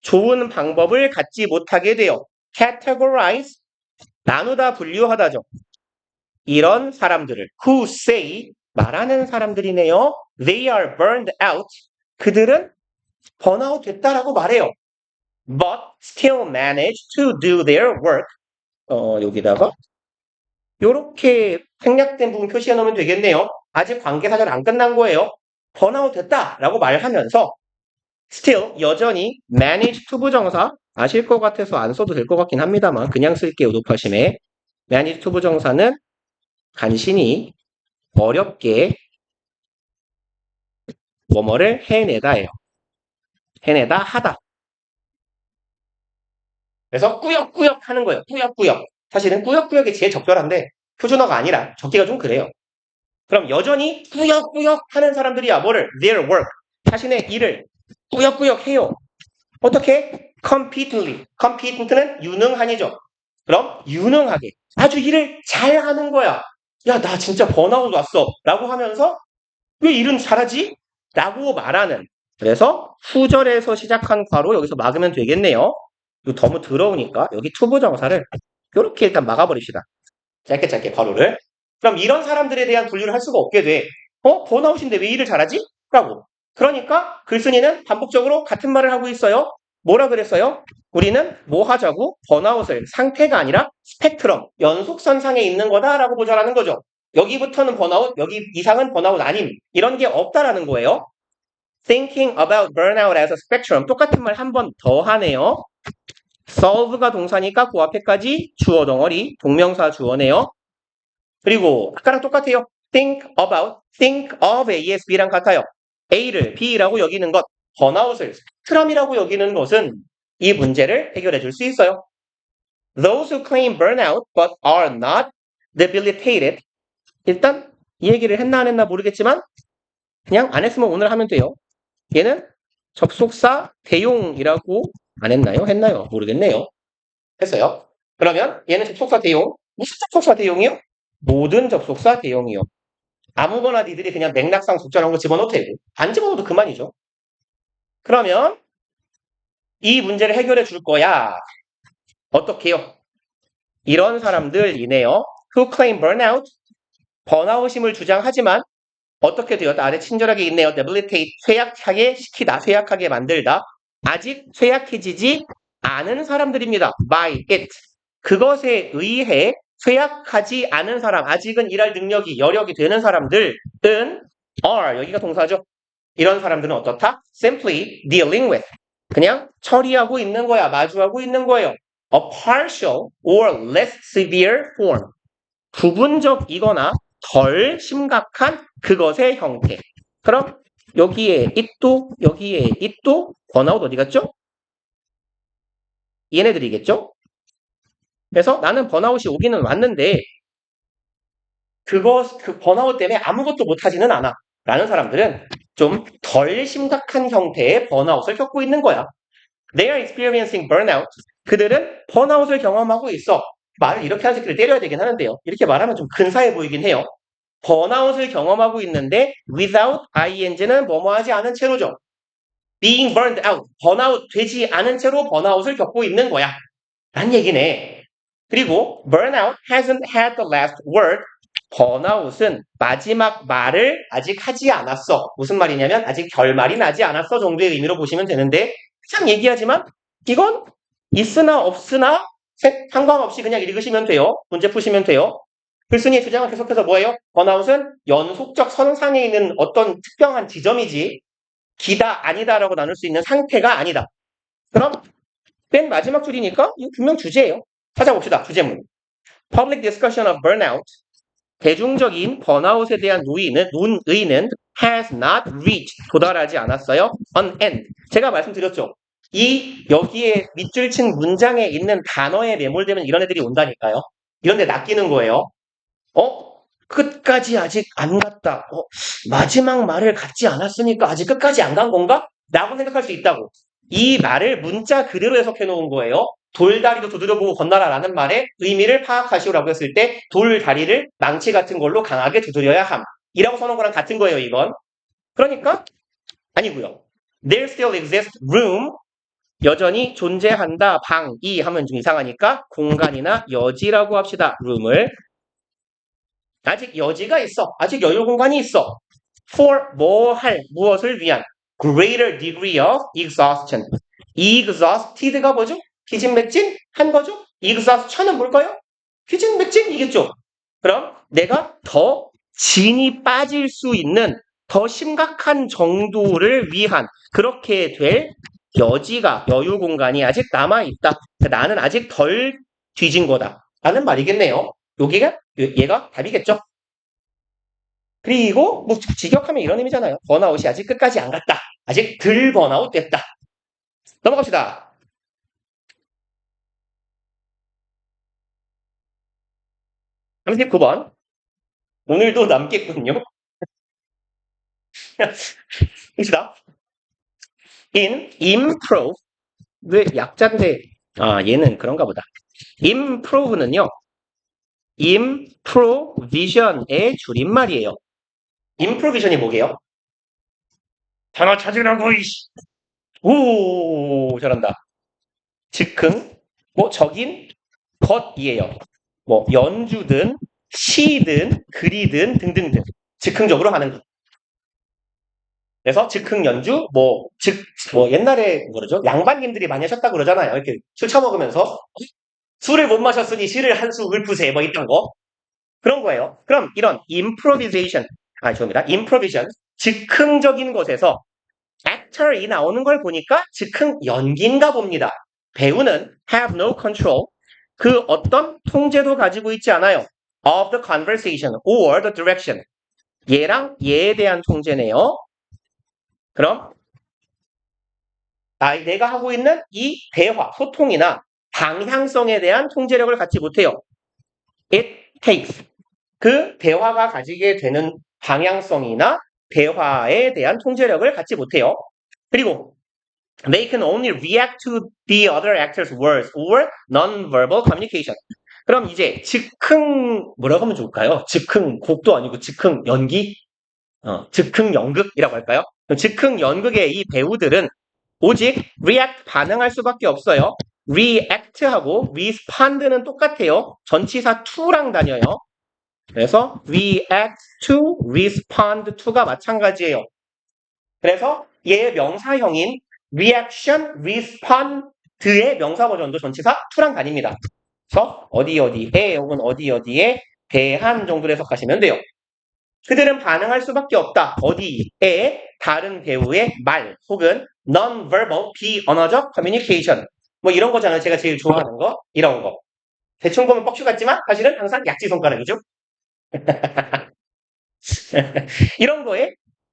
좋은 방법을 갖지 못하게 돼요. categorize, 나누다 분류하다죠. 이런 사람들을 who say, 말하는 사람들이네요. They are burned out. 그들은 번아웃 됐다라고 말해요. But still manage to do their work. 여기다가 이렇게 생략된 부분 표시해 놓으면 되겠네요. 아직 관계사절 안 끝난 거예요. 번아웃 됐다라고 말하면서 still 여전히 manage to 부정사 아실 것 같아서 안 써도 될 것 같긴 합니다만 그냥 쓸게요. 높아심에 manage to 부정사는 간신히 어렵게 뭐뭐를 해내다예요. 해내다 하다. 그래서 꾸역꾸역 하는 거예요. 꾸역꾸역. 사실은 꾸역꾸역이 제일 적절한데 표준어가 아니라 적기가 좀 그래요. 그럼 여전히 꾸역꾸역 하는 사람들이야. 뭐를? their work. 자신의 일을 꾸역꾸역 해요. 어떻게? competently. competent는 유능한이죠. 그럼 유능하게 아주 일을 잘하는 거야. 야, 나 진짜 번아웃 왔어. 라고 하면서 왜 일은 잘하지? 라고 말하는. 그래서 후절에서 시작한 괄호 여기서 막으면 되겠네요. 이거 너무 더러우니까 여기 투부정사를 이렇게 일단 막아버립시다. 짧게 괄호를. 그럼 이런 사람들에 대한 분류를 할 수가 없게 돼. 번아웃인데 왜 일을 잘하지? 라고. 그러니까 글쓴이는 반복적으로 같은 말을 하고 있어요. 뭐라 그랬어요? 우리는 뭐 하자고? 번아웃을 상태가 아니라 스펙트럼, 연속선상에 있는 거다라고 보자라는 거죠. 여기부터는 번아웃, 여기 이상은 번아웃 아님. 이런 게 없다라는 거예요. thinking about burnout as a spectrum. 똑같은 말 한 번 더 하네요. solve가 동사니까 그 앞에까지 주어 덩어리, 동명사 주어네요. 그리고 아까랑 똑같아요. think about, think of A's B랑 같아요. A를 B라고 여기는 것, 번아웃을 스트럼이라고 여기는 것은 이 문제를 해결해 줄 수 있어요. Those who claim burnout but are not debilitated. 일단 이 얘기를 했나 안 했나 모르겠지만 그냥 안 했으면 오늘 하면 돼요. 얘는 접속사 대용이라고 안 했나요? 했나요? 모르겠네요. 했어요. 그러면 얘는 접속사 대용. 무슨 접속사 대용이요? 모든 접속사 대용이요. 아무거나 니들이 그냥 맥락상 적절한 거 집어넣어도 되고 안 집어넣어도 그만이죠. 그러면 이 문제를 해결해 줄 거야. 어떻게요? 이런 사람들이네요. Who claim burnout, 번아웃임을 주장하지만 어떻게 되었다? 아래 친절하게 있네요. debilitate, 쇠약하게 시키다, 쇠약하게 만들다. 아직 쇠약해지지 않은 사람들입니다. by it. 그것에 의해 쇠약하지 않은 사람, 아직은 일할 능력이, 여력이 되는 사람들은 are, 여기가 동사죠. 이런 사람들은 어떻다? simply dealing with. 그냥 처리하고 있는 거야. 마주하고 있는 거예요. A partial or less severe form. 부분적이거나 덜 심각한 그것의 형태. 그럼 여기에 it도 여기에 it도 번아웃 어디 갔죠? 얘네들이겠죠? 그래서 나는 번아웃이 오기는 왔는데 그 번아웃 때문에 아무것도 못하지는 않아 라는 사람들은 좀 덜 심각한 형태의 번아웃을 겪고 있는 거야. They are experiencing burnout. 그들은 번아웃을 경험하고 있어. 말을 이렇게 하는 새끼를 때려야 되긴 하는데요. 이렇게 말하면 좀 근사해 보이긴 해요. 번아웃을 경험하고 있는데 without ing는 뭐뭐하지 않은 채로죠. being burned out, 번아웃 되지 않은 채로 번아웃을 겪고 있는 거야. 란 얘기네. 그리고 burnout hasn't had the last word. 번아웃은 마지막 말을 아직 하지 않았어. 무슨 말이냐면 아직 결말이 나지 않았어 정도의 의미로 보시면 되는데 참 얘기하지만 이건 있으나 없으나 상관없이 그냥 읽으시면 돼요. 문제 푸시면 돼요. 글쓴이의 주장은 계속해서 뭐예요? 번아웃은 연속적 선상에 있는 어떤 특정한 지점이지 기다 아니다라고 나눌 수 있는 상태가 아니다. 그럼 맨 마지막 줄이니까 이거 분명 주제예요. 찾아봅시다. 주제문. Public discussion of burnout. 대중적인 번아웃에 대한 논의는 has not reached, 도달하지 않았어요. an end. 제가 말씀드렸죠. 여기에 밑줄 친 문장에 있는 단어에 매몰되면 이런 애들이 온다니까요. 이런 데 낚이는 거예요. 끝까지 아직 안 갔다. 마지막 말을 갖지 않았으니까 아직 끝까지 안 간 건가? 라고 생각할 수 있다고. 이 말을 문자 그대로 해석해 놓은 거예요. 돌다리도 두드려보고 건너라 라는 말의 의미를 파악하시오라고 했을 때 돌다리를 망치 같은 걸로 강하게 두드려야 함. 이라고 써놓은 거랑 같은 거예요, 이건. 그러니까 아니고요. There still exists room. 여전히 존재한다. 방이 하면 좀 이상하니까 공간이나 여지라고 합시다. room을. 아직 여지가 있어. 아직 여유 공간이 있어. For 무엇을 위한 greater degree of exhaustion. exhausted가 뭐죠? 기진맥진 한 거죠? exhaustion은 뭘까요? 기진맥진이겠죠. 그럼 내가 더 진이 빠질 수 있는 더 심각한 정도를 위한 그렇게 될 여지가 여유 공간이 아직 남아있다. 나는 아직 덜 뒤진 거다. 라는 말이겠네요. 얘가 답이겠죠. 그리고 뭐 직역하면 이런 의미잖아요. 번아웃이 아직 끝까지 안 갔다. 아직 덜 번아웃 됐다. 넘어갑시다. 39번. 오늘도 남겠군요. 봅시다. in improve. 왜 약자인데 얘는 그런가 보다. improve는요. improvision의 줄임말이에요. improvision이 뭐게요? 단어 찾으라고 이씨. 오 잘한다. 즉흥 적인 것이에요. 연주든 시든 글이든 등등등 즉흥적으로 하는 것. 그래서 즉흥 연주 옛날에 그러죠. 양반님들이 많이 하셨다고 그러잖아요. 이렇게 술 처먹으면서 술을 못 마셨으니 시를 한 수 읊으세 뭐 이런 거. 그런 거예요. 그럼 이런 improvisation, 죄송합니다. improvisation, 즉흥적인 것에서 actor이 나오는 걸 보니까 즉흥 연기인가 봅니다. 배우는 have no control, 그 어떤 통제도 가지고 있지 않아요. of the conversation or the direction. 얘랑 얘에 대한 통제네요. 그럼 내가 하고 있는 이 대화, 소통이나 방향성에 대한 통제력을 갖지 못해요. It takes. 그 대화가 가지게 되는 방향성이나 대화에 대한 통제력을 갖지 못해요. 그리고 they can only react to the other actor's words or non-verbal communication. 그럼 이제 즉흥 뭐라고 하면 좋을까요? 즉흥 곡도 아니고 즉흥 연기? 즉흥 연극이라고 할까요? 즉흥 연극의 이 배우들은 오직 react 반응할 수밖에 없어요. react하고 respond는 똑같아요. 전치사 to랑 다녀요. 그래서 react to, respond to가 마찬가지예요. 그래서 얘의 명사형인 reaction, respond의 명사 버전도 전치사 to랑 다닙니다. 그래서 어디에 혹은 어디에 대한 정도로 해석하시면 돼요. 그들은 반응할 수밖에 없다. 어디에 다른 배우의 말 혹은 non-verbal, 비언어적 communication. 뭐 이런 거잖아요. 제가 제일 좋아하는 거. 이런 거. 대충 보면 뻑큐 같지만 사실은 항상 약지 손가락이죠. 이런 거에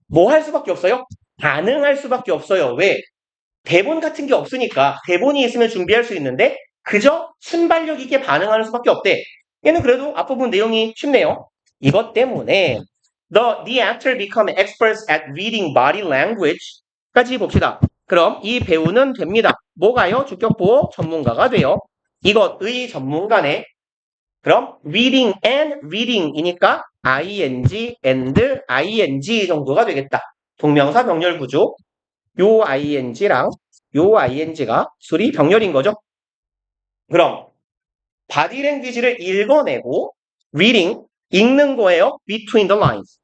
뭐 할 수밖에 없어요? 반응할 수밖에 없어요. 왜? 대본 같은 게 없으니까 대본이 있으면 준비할 수 있는데 그저 순발력 있게 반응하는 수밖에 없대. 얘는 그래도 앞부분 내용이 쉽네요. 이것 때문에 the actor become experts at reading body language까지 봅시다. 그럼 이 배우는 됩니다. 뭐가요? 주격보호 전문가가 돼요. 이것의 전문가네. 그럼 reading and reading이니까 ing and ing 정도가 되겠다. 동명사 병렬 구조. 요 ing랑 요 ing가 술이 병렬인 거죠. 그럼 바디 랭귀지를 읽어내고 reading 읽는 거예요. between the lines.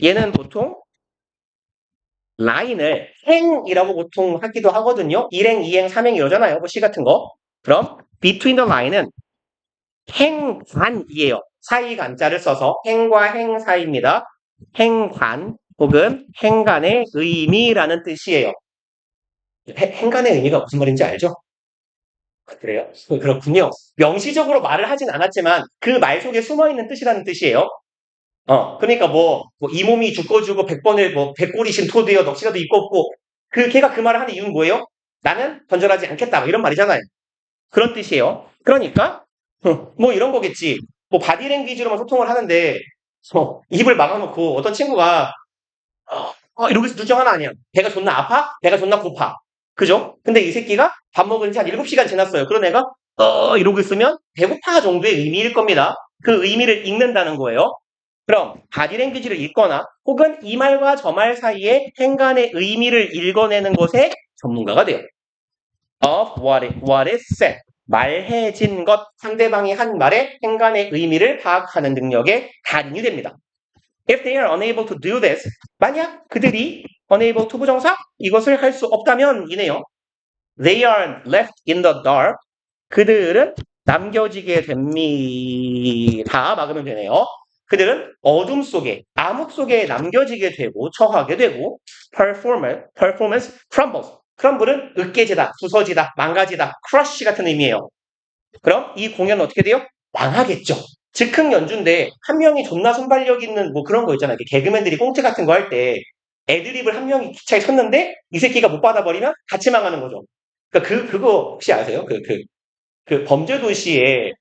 얘는 보통 라인을 행이라고 보통 하기도 하거든요. 1행, 2행, 3행 이러잖아요. 뭐 시 같은 거. 그럼 between the line은 행관이에요. 사이 간자를 써서 행과 행 사이입니다. 행관 혹은 행간의 의미라는 뜻이에요. 행간의 의미가 무슨 말인지 알죠? 그래요? 그렇군요. 명시적으로 말을 하진 않았지만 그 말 속에 숨어있는 뜻이라는 뜻이에요. 그러니까 이 몸이 죽어주고 100번을 100골이신 토드여 넋이라도 입고 없고 걔가 그 말을 하는 이유는 뭐예요? 나는 던절하지 않겠다. 이런 말이잖아요. 그런 뜻이에요. 그러니까 뭐 이런 거겠지. 바디랭귀지로만 소통을 하는데 입을 막아놓고 어떤 친구가 이러고 있어. 둘 중 하나 아니야. 배가 존나 아파? 배가 존나 고파. 그죠? 근데 이 새끼가 밥 먹은 지 한 7시간 지났어요. 그런 애가 이러고 있으면 배고파 정도의 의미일 겁니다. 그 의미를 읽는다는 거예요. 그럼 바디랭귀지를 읽거나 혹은 이 말과 저 말 사이에 행간의 의미를 읽어내는 것에 전문가가 돼요. of what is said. 말해진 것, 상대방이 한 말의 행간의 의미를 파악하는 능력의 달인이 됩니다. If they are unable to do this, 만약 그들이 unable to 부정사 이것을 할 수 없다면 이네요. They are left in the dark. 그들은 남겨지게 됩니다. 막으면 되네요. 그들은 어둠 속에, 암흑 속에 남겨지게 되고 처하게 되고 performance crumbles. 크럼블은 으깨지다, 부서지다, 망가지다, crush 같은 의미예요. 그럼 이 공연은 어떻게 돼요? 망하겠죠. 즉흥 연주인데 한 명이 존나 순발력 있는 그런 거 있잖아요. 개그맨들이 꽁트 같은 거 할 때 애드립을 한 명이 기차에 쳤는데 이 새끼가 못 받아버리면 같이 망하는 거죠. 그러니까 그거 혹시 아세요? 범죄도시에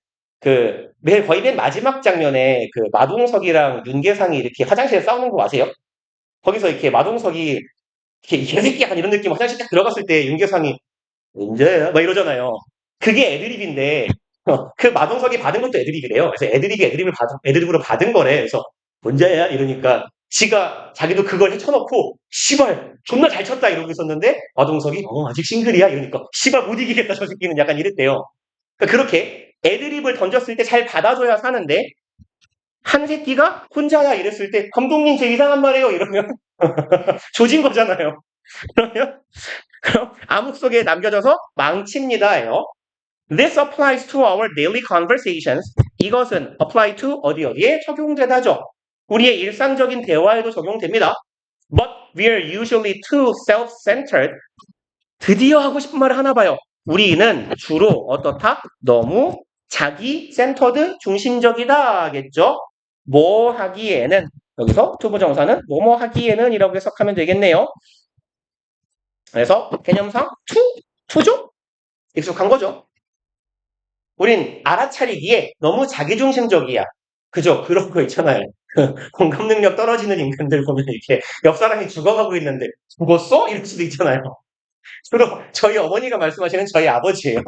거의 맨 마지막 장면에 마동석이랑 윤계상이 이렇게 화장실에 싸우는 거 아세요? 거기서 이렇게 마동석이 이렇게 약간 이런 느낌 화장실 딱 들어갔을 때 윤계상이 언제야? 막 이러잖아요. 그게 애드립인데 그 마동석이 받은 것도 애드립이래요. 그래서 애드립으로 받은 거래. 그래서 언제야? 이러니까 자기도 그걸 헤쳐놓고 씨발 존나 잘 쳤다 이러고 있었는데 마동석이 아직 싱글이야? 이러니까 씨발 못 이기겠다 저 새끼는 약간 이랬대요. 그러니까 그렇게 애드립을 던졌을 때 잘 받아줘야 사는데 한 새끼가 혼자야 이랬을 때 감독님 제 이상한 말이에요 이러면 조진 거잖아요. 그럼 암흑 속에 남겨져서 망칩니다예요. This applies to our daily conversations. 이것은 apply to 어디에 적용되다죠. 우리의 일상적인 대화에도 적용됩니다. But we're usually too self-centered. 드디어 하고 싶은 말을 하나 봐요. 우리는 주로 어떻다? 너무 자기 센터드 중심적이다겠죠? 뭐 하기에는 여기서 투부정사는 뭐뭐 하기에는 이라고 해석하면 되겠네요. 그래서 개념상 투죠? 익숙한 거죠. 우린 알아차리기에 너무 자기중심적이야. 그죠? 그런 거 있잖아요. 공감 능력 떨어지는 인간들 보면 이렇게 옆 사람이 죽어가고 있는데 죽었어? 이럴 수도 있잖아요. 주로 저희 어머니가 말씀하시는 저희 아버지예요.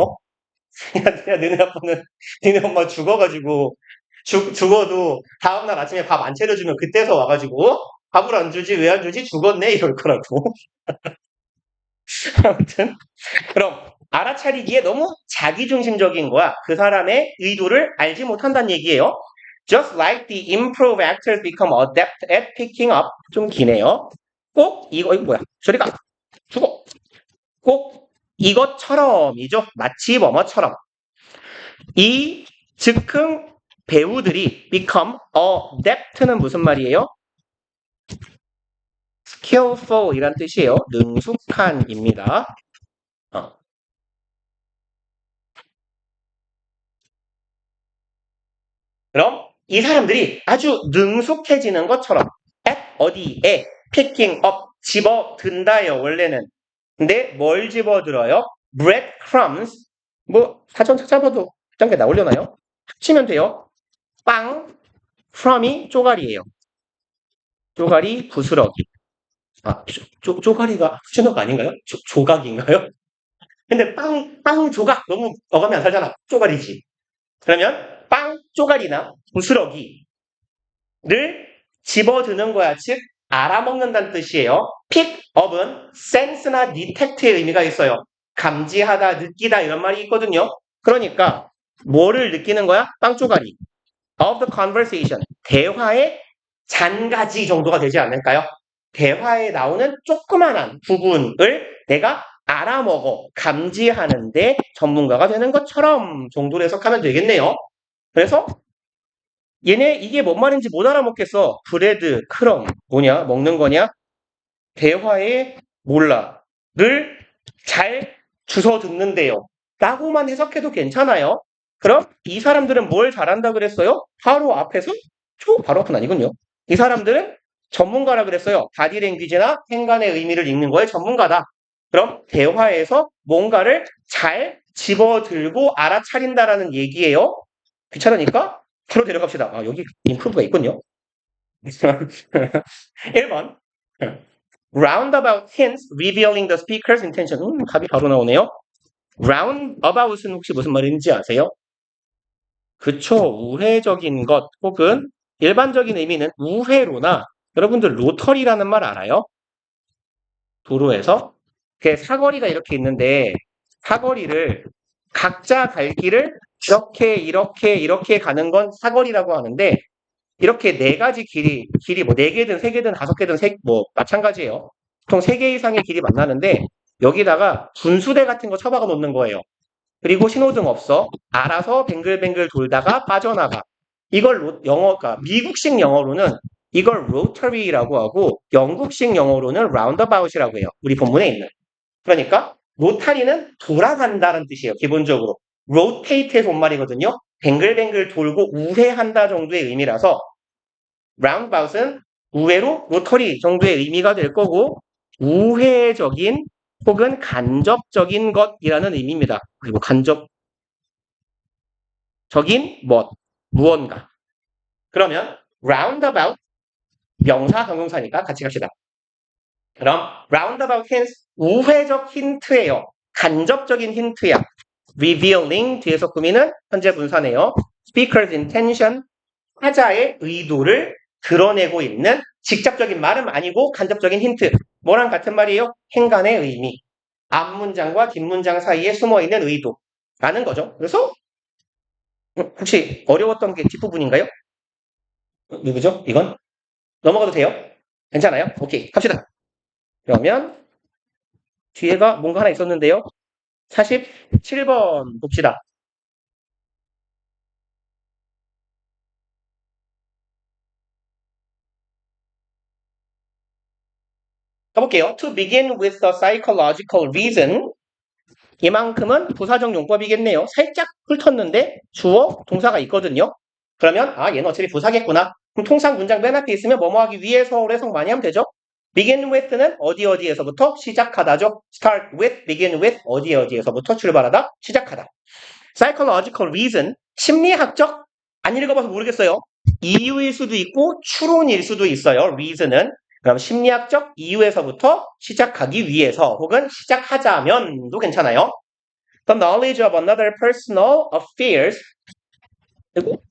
야, 너네 아빠는 너네 엄마 죽어가지고 죽어도 다음날 아침에 밥 안 차려주면 그때서 와가지고 밥을 안 주지 왜 안 주지 죽었네 이럴 거라고. 아무튼 그럼 알아차리기에 너무 자기중심적인 거야. 그 사람의 의도를 알지 못한다는 얘기예요. Just like the improv actors become adept at picking up. 좀 기네요. 꼭 이거 뭐야? 저리 가. 죽어. 꼭 이것처럼이죠. 마치 뭐뭐처럼. 이 즉흥 배우들이 become adept는 무슨 말이에요? skillful 이란 뜻이에요. 능숙한입니다. 그럼 이 사람들이 아주 능숙해지는 것처럼 at 어디에 picking up 집어든다요 원래는. 근데 뭘 집어들어요? breadcrumbs 뭐 사전 찾아봐도 딴 게 나오려나요? 합치면 돼요. 빵 from이 쪼가리예요. 쪼가리 부스러기. 아 쪼가리가 푸시너가 아닌가요? 조각인가요? 근데 빵 조각 너무 어감이 안 살잖아. 쪼가리지. 그러면 빵 쪼가리나 부스러기 를 집어드는 거야. 즉 알아먹는다는 뜻이에요. pick up은 sense나 detect의 의미가 있어요. 감지하다, 느끼다 이런 말이 있거든요. 그러니까 뭐를 느끼는 거야? 빵조가리. of the conversation. 대화의 잔가지 정도가 되지 않을까요? 대화에 나오는 조그만한 부분을 내가 알아먹어, 감지하는데 전문가가 되는 것처럼 정도로 해석하면 되겠네요. 그래서 얘네 이게 뭔 말인지 못 알아먹겠어. 브레드, 크럼, 뭐냐? 먹는 거냐? 대화에 몰라.를 잘 주워 듣는데요. 라고만 해석해도 괜찮아요. 그럼 이 사람들은 뭘 잘한다 그랬어요? 바로 앞에서 바로 앞은 아니군요. 이 사람들은 전문가라 그랬어요. 바디랭귀지나 행간의 의미를 읽는 거에 전문가다. 그럼 대화에서 뭔가를 잘 집어들고 알아차린다라는 얘기예요. 귀찮으니까 바로 내려갑시다. 아, 여기 인프루브가 있군요. 1번. Roundabout hints revealing the speaker's intention. 답이 바로 나오네요. roundabout은 혹시 무슨 말인지 아세요? 그쵸. 우회적인 것 혹은 일반적인 의미는 우회로나 여러분들 로터리라는 말 알아요? 도로에서 사거리가 이렇게 있는데 사거리를 각자 갈 길을 이렇게 가는 건 사거리라고 하는데 이렇게 네 가지 길이 뭐 네 개든 세 개든 다섯 개든 뭐 마찬가지예요. 보통 세 개 이상의 길이 만나는데 여기다가 분수대 같은 거 쳐박아 놓는 거예요. 그리고 신호등 없어. 알아서 뱅글뱅글 돌다가 빠져나가. 이걸 영어가 미국식 영어로는 이걸 로터리라고 하고 영국식 영어로는 roundabout이라고 해요. 우리 본문에 있는. 그러니까 로타리는 돌아간다는 뜻이에요. 기본적으로. rotate의 본말이거든요. 뱅글뱅글 돌고 우회한다 정도의 의미라서 roundabout은 우회로 로터리 정도의 의미가 될 거고 우회적인 혹은 간접적인 것이라는 의미입니다. 그리고 간접적인 무언가. 그러면 roundabout 명사 형용사니까 같이 갑시다. 그럼 roundabout hints 우회적 힌트예요. 간접적인 힌트야. revealing 뒤에서 꾸미는 현재 분사네요. speaker's intention 타자의 의도를 드러내고 있는 직접적인 말은 아니고 간접적인 힌트. 뭐랑 같은 말이에요? 행간의 의미. 앞문장과 뒷문장 사이에 숨어있는 의도라는 거죠. 그래서 혹시 어려웠던 게 뒷부분인가요? 누구죠? 이건? 넘어가도 돼요? 괜찮아요? 오케이 갑시다. 그러면 뒤에가 뭔가 하나 있었는데요. 47번 봅시다. 가볼게요. To begin with the psychological reason. 이만큼은 부사적 용법이겠네요. 살짝 훑었는데 주어, 동사가 있거든요. 그러면 얘는 어차피 부사겠구나. 그럼 통상 문장 맨 앞에 있으면 뭐뭐 하기 위해서로 해석 많이 하면 되죠. begin with는 어디에서부터 시작하다죠. start with, begin with 어디에서부터 출발하다, 시작하다. psychological reason, 심리학적, 안 읽어봐서 모르겠어요. 이유일 수도 있고 추론일 수도 있어요. reason은. 그럼 심리학적 이유에서부터 시작하기 위해서 혹은 시작하자면도 괜찮아요. The knowledge of another personal affairs. 그리고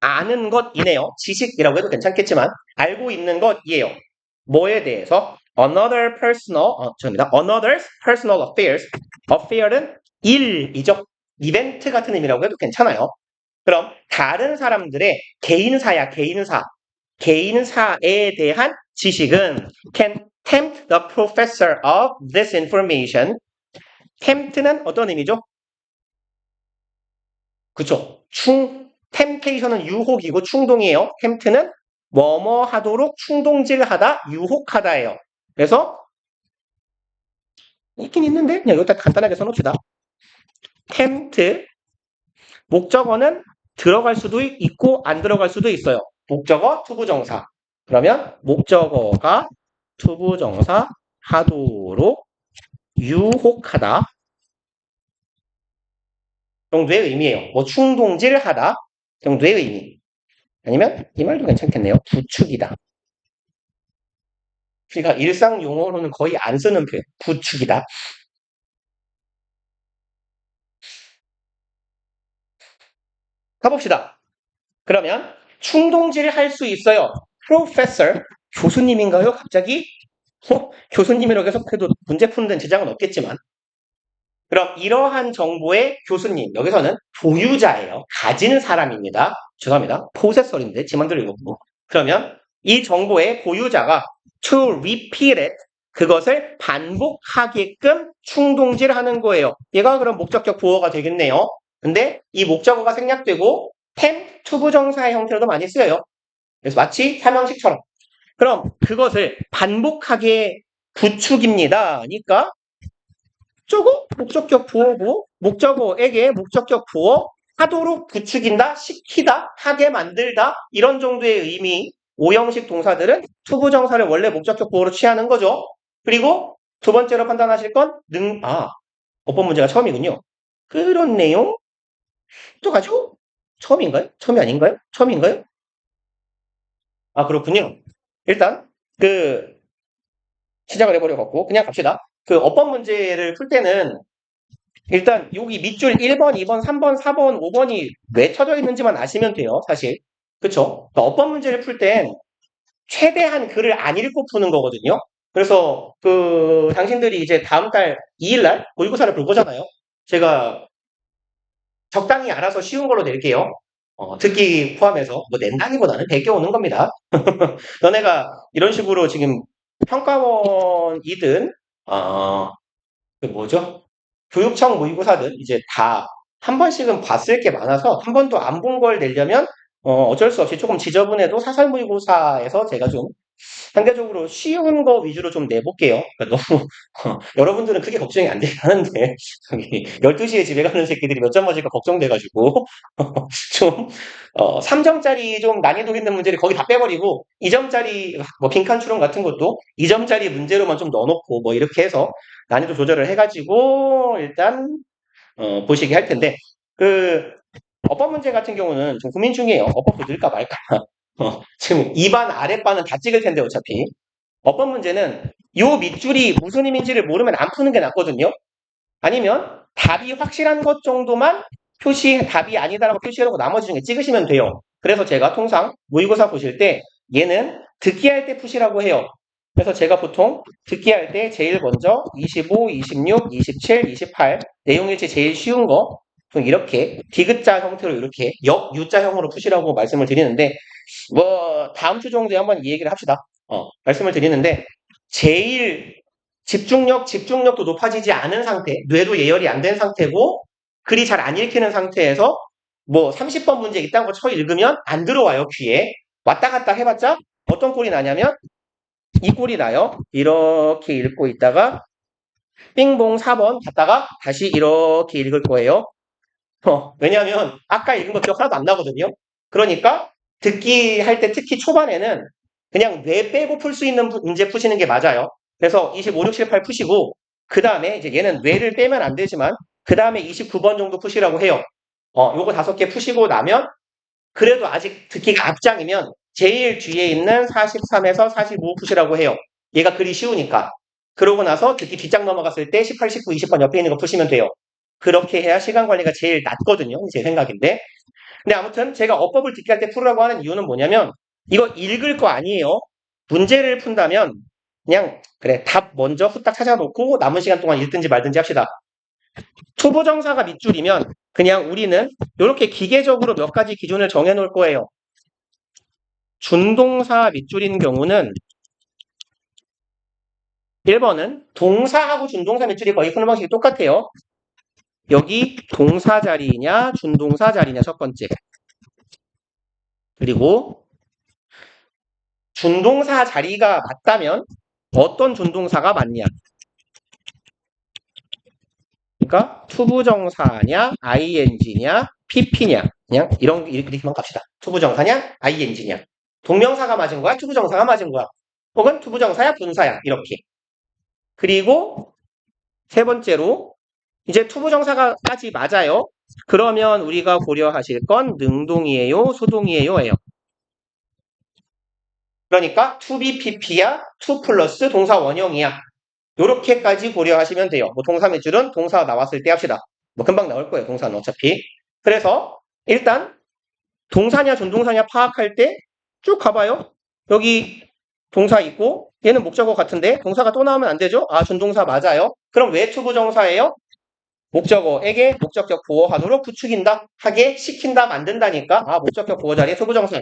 아는 것이네요. 지식이라고 해도 괜찮겠지만 알고 있는 것이에요. 뭐에 대해서? Another's personal affairs. affair은 일이죠. 이벤트 같은 의미라고 해도 괜찮아요. 그럼 다른 사람들의 개인사야, 개인사. 개인사에 대한 지식은 can tempt the professor of this information. tempt는 어떤 의미죠? 그쵸. temptation은 유혹이고 충동이에요. tempt는 뭐뭐 하도록 충동질하다, 유혹하다예요. 그래서 있긴 있는데 그냥 여기다 간단하게 써놓읍시다. tempt 목적어는 들어갈 수도 있고 안 들어갈 수도 있어요. 목적어 투부정사. 그러면 목적어가 투부정사 하도록 유혹하다 정도의 의미예요. 뭐 충동질하다 정도의 의미. 아니면 이 말도 괜찮겠네요. 부추기다. 우리가 일상 용어로는 거의 안 쓰는 표현. 부추기다. 가봅시다. 그러면 충동질 할 수 있어요. Professor, 교수님인가요? 갑자기? 교수님이라고 해석해도 문제 푸는 데는 지장은 없겠지만 그럼 이러한 정보의 교수님, 여기서는 보유자예요. 가지는 사람입니다. 죄송합니다. 포세설인데 지 맘대로 읽었고. 그러면 이 정보의 보유자가 to repeat it, 그것을 반복하게끔 충동질하는 거예요. 얘가 그럼 목적격 보어가 되겠네요. 근데 이 목적어가 생략되고 temp, 투부정사의 형태로도 많이 쓰여요. 그래서 마치 삼형식처럼. 그럼 그것을 반복하게 부추깁니다. 그러니까 목적어, 목적격 부어고 목적어에게 목적격 부어 하도록 부추긴다, 시키다, 하게 만들다 이런 정도의 의미 오형식 동사들은 투부정사를 원래 목적격 부어로 취하는 거죠. 그리고 두 번째로 판단하실 건 어법 문제가 처음이군요. 그런 내용 또 가지고 처음인가요? 처음이 아닌가요? 처음인가요? 그렇군요. 일단 시작을 해버려갖고 그냥 갑시다. 어법 문제를 풀 때는 일단 여기 밑줄 1번, 2번, 3번, 4번, 5번이 왜 쳐져 있는지만 아시면 돼요. 사실. 그쵸? 그러니까 어법 문제를 풀 땐 최대한 글을 안 읽고 푸는 거거든요. 그래서 당신들이 이제 다음 달 2일날 모의고사를 볼 거잖아요. 제가 적당히 알아서 쉬운 걸로 낼게요. 듣기 포함해서 뭐 낸다기보다는 베껴오는 겁니다. 너네가 이런 식으로 지금 평가원이든 뭐죠? 교육청 모의고사든 이제 다 한 번씩은 봤을 게 많아서 한 번도 안 본 걸 내려면 어쩔 수 없이 조금 지저분해도 사설 모의고사에서 제가 좀 상대적으로 쉬운 거 위주로 좀 내볼게요. 그러니까 너무 여러분들은 크게 걱정이 안 되긴 하는데 12시에 집에 가는 새끼들이 몇 점 맞을까 걱정돼가지고 좀 3점짜리 좀 난이도 있는 문제를 거기 다 빼버리고 2점짜리 뭐 빈칸 추론 같은 것도 2점짜리 문제로만 좀 넣어놓고 뭐 이렇게 해서 난이도 조절을 해가지고 일단 보시게 할 텐데 어법 문제 같은 경우는 좀 고민 중이에요. 어법도 늘까 말까. 지금 2반 아랫반은 다 찍을 텐데 어차피 어법 문제는 요 밑줄이 무슨 의미인지를 모르면 안 푸는 게 낫거든요. 아니면 답이 확실한 것 정도만 답이 아니다라고 표시해놓고 나머지 중에 찍으시면 돼요. 그래서 제가 통상 모의고사 보실 때 얘는 듣기 할 때 푸시라고 해요. 그래서 제가 보통 듣기 할 때 제일 먼저 25, 26, 27, 28 내용일지 제일 쉬운 거 이렇게 디귿자 형태로 이렇게 역U자형으로 푸시라고 말씀을 드리는데 뭐 다음 주 정도에 한번 이 얘기를 합시다. 말씀을 드리는데 제일 집중력도 높아지지 않은 상태, 뇌도 예열이 안 된 상태고 글이 잘 안 읽히는 상태에서 뭐 30번 문제 이딴 거 읽으면 안 들어와요, 귀에. 왔다 갔다 해봤자 어떤 꼴이 나냐면 이 꼴이 나요. 이렇게 읽고 있다가 삥봉 4번 갔다가 다시 이렇게 읽을 거예요. 왜냐하면 아까 읽은 거 기억 하나도 안 나거든요. 그러니까 듣기 할 때 특히 초반에는 그냥 뇌 빼고 풀 수 있는 문제 푸시는 게 맞아요. 그래서 25, 6, 7, 8 푸시고 그 다음에 이제 얘는 뇌를 빼면 안 되지만 그 다음에 29번 정도 푸시라고 해요. 요거 5개 푸시고 나면 그래도 아직 듣기가 앞장이면 제일 뒤에 있는 43에서 45 푸시라고 해요. 얘가 그리 쉬우니까. 그러고 나서 듣기 뒷장 넘어갔을 때 18, 19, 20번 옆에 있는 거 푸시면 돼요. 그렇게 해야 시간 관리가 제일 낫거든요. 제 생각인데. 근데 아무튼 제가 어법을 듣기 할 때 풀으라고 하는 이유는 뭐냐면 이거 읽을 거 아니에요. 문제를 푼다면 그냥 그래 답 먼저 후딱 찾아놓고 남은 시간 동안 읽든지 말든지 합시다. 투부정사가 밑줄이면 그냥 우리는 이렇게 기계적으로 몇 가지 기준을 정해놓을 거예요. 준동사 밑줄인 경우는 1번은 동사하고 준동사 밑줄이 거의 푸는 방식이 똑같아요. 여기 동사 자리냐 준동사 자리냐 첫 번째. 그리고 준동사 자리가 맞다면 어떤 준동사가 맞냐. 그러니까 투부정사냐 ing냐 pp냐 그냥 이렇게만 갑시다. 투부정사냐 ing냐. 동명사가 맞은 거야 투부정사가 맞은 거야. 혹은 투부정사야 분사야 이렇게. 그리고 세 번째로 이제 투부정사까지 맞아요. 그러면 우리가 고려하실 건 능동이에요 수동이에요 예요. 그러니까 to be pp야 to 플러스 동사 원형이야. 요렇게까지 고려하시면 돼요. 뭐 동사 밑줄은 동사 나왔을 때 합시다. 뭐 금방 나올 거예요. 동사는 어차피. 그래서 일단 동사냐 준동사냐 파악할 때 쭉 가봐요. 여기 동사 있고 얘는 목적어 같은데 동사가 또 나오면 안 되죠? 아 준동사 맞아요. 그럼 왜 투부정사예요? 목적어에게 목적격 보어하도록 부추긴다, 하게 시킨다, 만든다니까 아 목적격 보어 자리에 투부정사.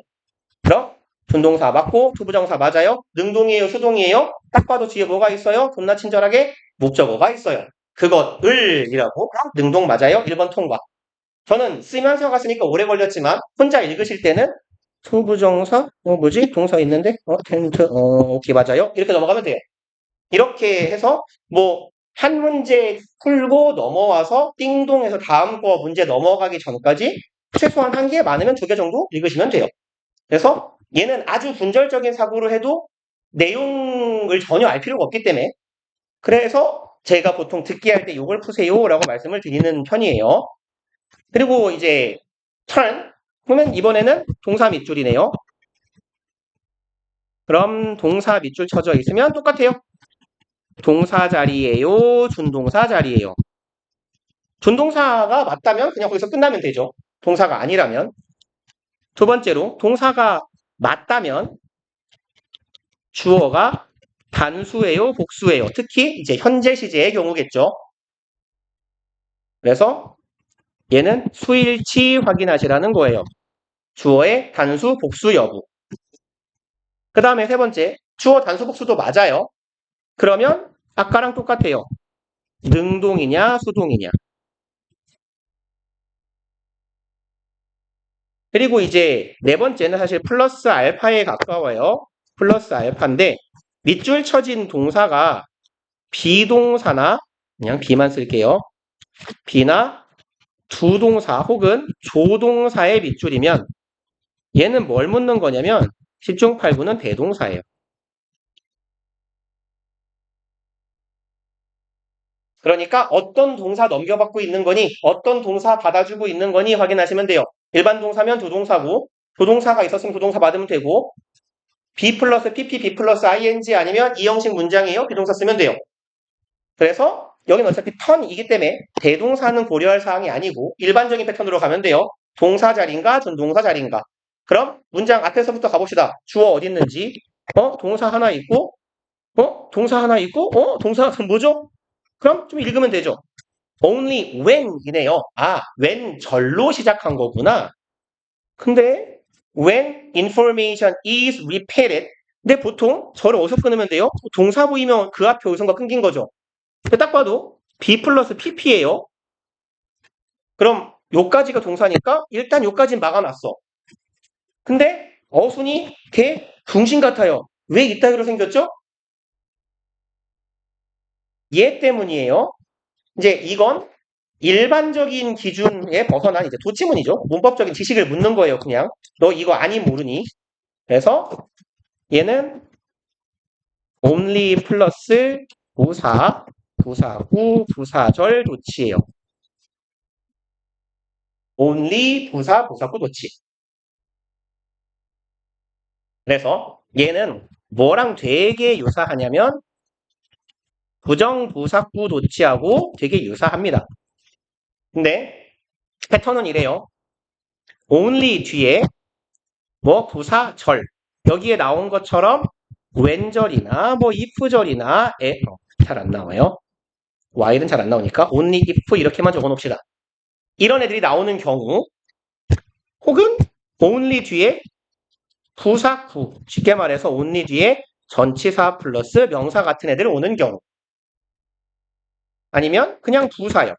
그럼 준동사 맞고 투부정사 맞아요? 능동이에요? 수동이에요? 딱 봐도 뒤에 뭐가 있어요? 존나 친절하게 목적어가 있어요. 그것을이라고 능동 맞아요? 1번 통과. 저는 쓰면서 갔으니까 오래 걸렸지만 혼자 읽으실 때는 투부정사? 뭐지? 동사 있는데? 텐트, 오케이 맞아요? 이렇게 넘어가면 돼요. 이렇게 해서 뭐 한 문제 풀고 넘어와서 띵동해서 다음 거 문제 넘어가기 전까지 최소한 한 개 많으면 2개 정도 읽으시면 돼요. 그래서 얘는 아주 분절적인 사고를 해도 내용을 전혀 알 필요가 없기 때문에 그래서 제가 보통 듣기 할 때 요걸 푸세요 라고 말씀을 드리는 편이에요. 그리고 이제 turn 그러면 이번에는 동사 밑줄이네요. 그럼 동사 밑줄 쳐져 있으면 똑같아요. 동사 자리예요 준동사 자리예요. 준동사가 맞다면 그냥 거기서 끝나면 되죠. 동사가 아니라면. 두 번째로 동사가 맞다면 주어가 단수예요 복수예요. 특히 이제 현재 시제의 경우겠죠. 그래서 얘는 수일치 확인하시라는 거예요. 주어의 단수 복수 여부. 그 다음에 세 번째 주어 단수 복수도 맞아요. 그러면 아까랑 똑같아요. 능동이냐 수동이냐. 그리고 이제 네 번째는 사실 플러스 알파에 가까워요. 플러스 알파인데 밑줄 쳐진 동사가 비동사나 그냥 비만 쓸게요. 비나 두동사 혹은 조동사의 밑줄이면 얘는 뭘 묻는 거냐면 10중 8구는 대동사예요. 그러니까 어떤 동사 넘겨받고 있는 거니 어떤 동사 받아주고 있는 거니 확인하시면 돼요. 일반 동사면 조동사고 조동사가 있었으면 조동사 받으면 되고 B 플러스 PP, B 플러스 ING 아니면 이 형식 문장이에요. 비동사 쓰면 돼요. 그래서 여기는 어차피 턴이기 때문에 대동사는 고려할 사항이 아니고 일반적인 패턴으로 가면 돼요. 동사 자리인가 준동사 자리인가. 그럼 문장 앞에서부터 가봅시다. 주어 어디 있는지. 동사 하나 있고 동사 하나 있고 동사가 뭐죠? 그럼 좀 읽으면 되죠. only when이네요. 아, when 절로 시작한 거구나. 근데 when information is repeated 근데 보통 절을 어디서 끊으면 돼요? 동사 보이면 그 앞에 의성과 끊긴 거죠. 딱 봐도 B 플러스 PP예요. 그럼 요까지가 동사니까 일단 요까지는 막아놨어. 근데 어순이 걔 중심 같아요. 왜 이따위로 생겼죠? 얘 때문이에요. 이제 이건 일반적인 기준에 벗어난 이제 도치문이죠. 문법적인 지식을 묻는 거예요, 그냥. 너 이거 아니 모르니? 그래서 얘는 only 플러스 부사, 부사구, 부사절, 도치예요. only 부사, 부사구, 도치. 그래서 얘는 뭐랑 되게 유사하냐면 부정부사구, 도치하고 되게 유사합니다. 근데 패턴은 이래요. only 뒤에 뭐 부사, 절 여기에 나온 것처럼 when절이나 뭐 if절이나 잘 안 나와요. while은 잘 안 나오니까 only if 이렇게만 적어놓읍시다. 이런 애들이 나오는 경우 혹은 only 뒤에 부사구 쉽게 말해서 only 뒤에 전치사 플러스 명사 같은 애들 오는 경우 아니면 그냥 부사요.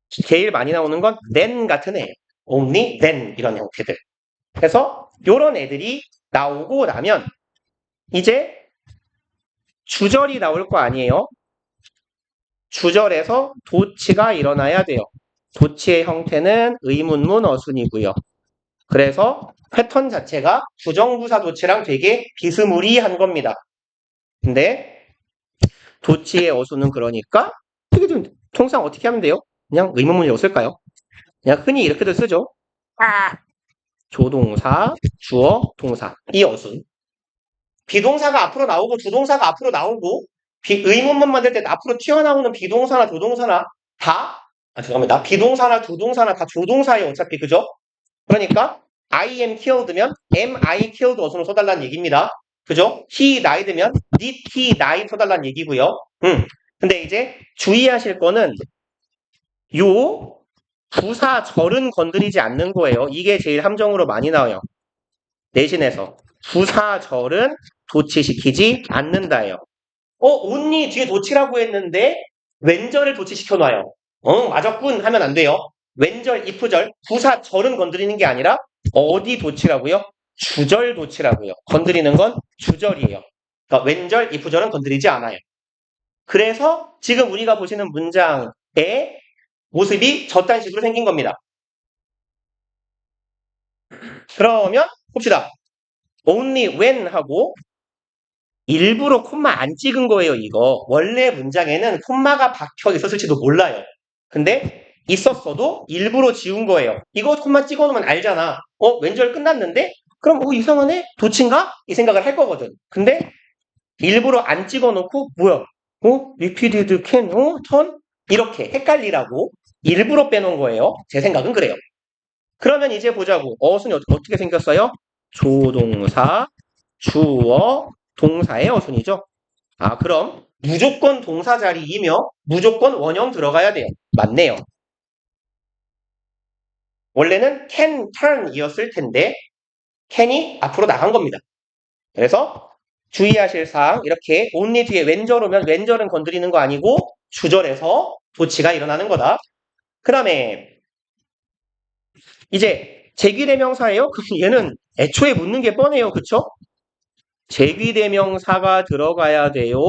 제일 많이 나오는 건 then 같은 애예요. only then 이런 형태들. 그래서 이런 애들이 나오고 나면 이제 주절이 나올 거 아니에요. 주절에서 도치가 일어나야 돼요. 도치의 형태는 의문문 어순이고요. 그래서 패턴 자체가 부정부사 도치랑 되게 비스무리한 겁니다. 근데 도치의 어순은 그러니까 이게 좀 통상 어떻게 하면 돼요? 그냥 의문문이라고 쓸까요? 그냥 흔히 이렇게도 쓰죠. 조동사, 주어, 동사. 이 어순. 비동사가 앞으로 나오고 주동사가 앞으로 나오고 의문문 만들 때 앞으로 튀어나오는 비동사나 조동사나 다 죄송합니다. 비동사나 주동사나 다 조동사예요. 어차피 그죠? 그러니까 I am killed면 am I killed 어순을 써달라는 얘기입니다. 그죠? he died면 did he die 써달라는 얘기고요. 근데 이제 주의하실 거는 요 부사절은 건드리지 않는 거예요. 이게 제일 함정으로 많이 나와요. 대신해서 부사절은 도치시키지 않는다예요. only 뒤에 도치라고 했는데 왼절을 도치시켜놔요. 맞았군 하면 안 돼요. 왼절, if절, 부사절은 건드리는 게 아니라 어디 도치라고요? 주절 도치라고요. 건드리는 건 주절이에요. 그러니까 왼절, if절은 건드리지 않아요. 그래서 지금 우리가 보시는 문장의 모습이 저딴 식으로 생긴 겁니다. 그러면 봅시다. only when 하고 일부러 콤마 안 찍은 거예요, 이거. 원래 문장에는 콤마가 박혀 있었을지도 몰라요. 근데 있었어도 일부러 지운 거예요. 이거 콤마 찍어 놓으면 알잖아. 왼절 끝났는데? 그럼 이상하네? 도친가? 이 생각을 할 거거든. 근데 일부러 안 찍어 놓고 뭐야? repeated can, turn? 이렇게 헷갈리라고 일부러 빼놓은 거예요. 제 생각은 그래요. 그러면 이제 보자고. 어순이 어떻게 생겼어요? 조동사, 주어, 동사의 어순이죠. 그럼 무조건 동사 자리이며 무조건 원형 들어가야 돼요. 맞네요. 원래는 can, turn 이었을 텐데 can이 앞으로 나간 겁니다. 그래서 주의하실 사항 이렇게 only 뒤에 왼절 오면 왼절은 건드리는 거 아니고 주절에서 도치가 일어나는 거다. 그 다음에 이제 제귀대명사예요. 그럼 얘는 애초에 묻는 게 뻔해요. 그쵸? 제귀대명사가 들어가야 돼요?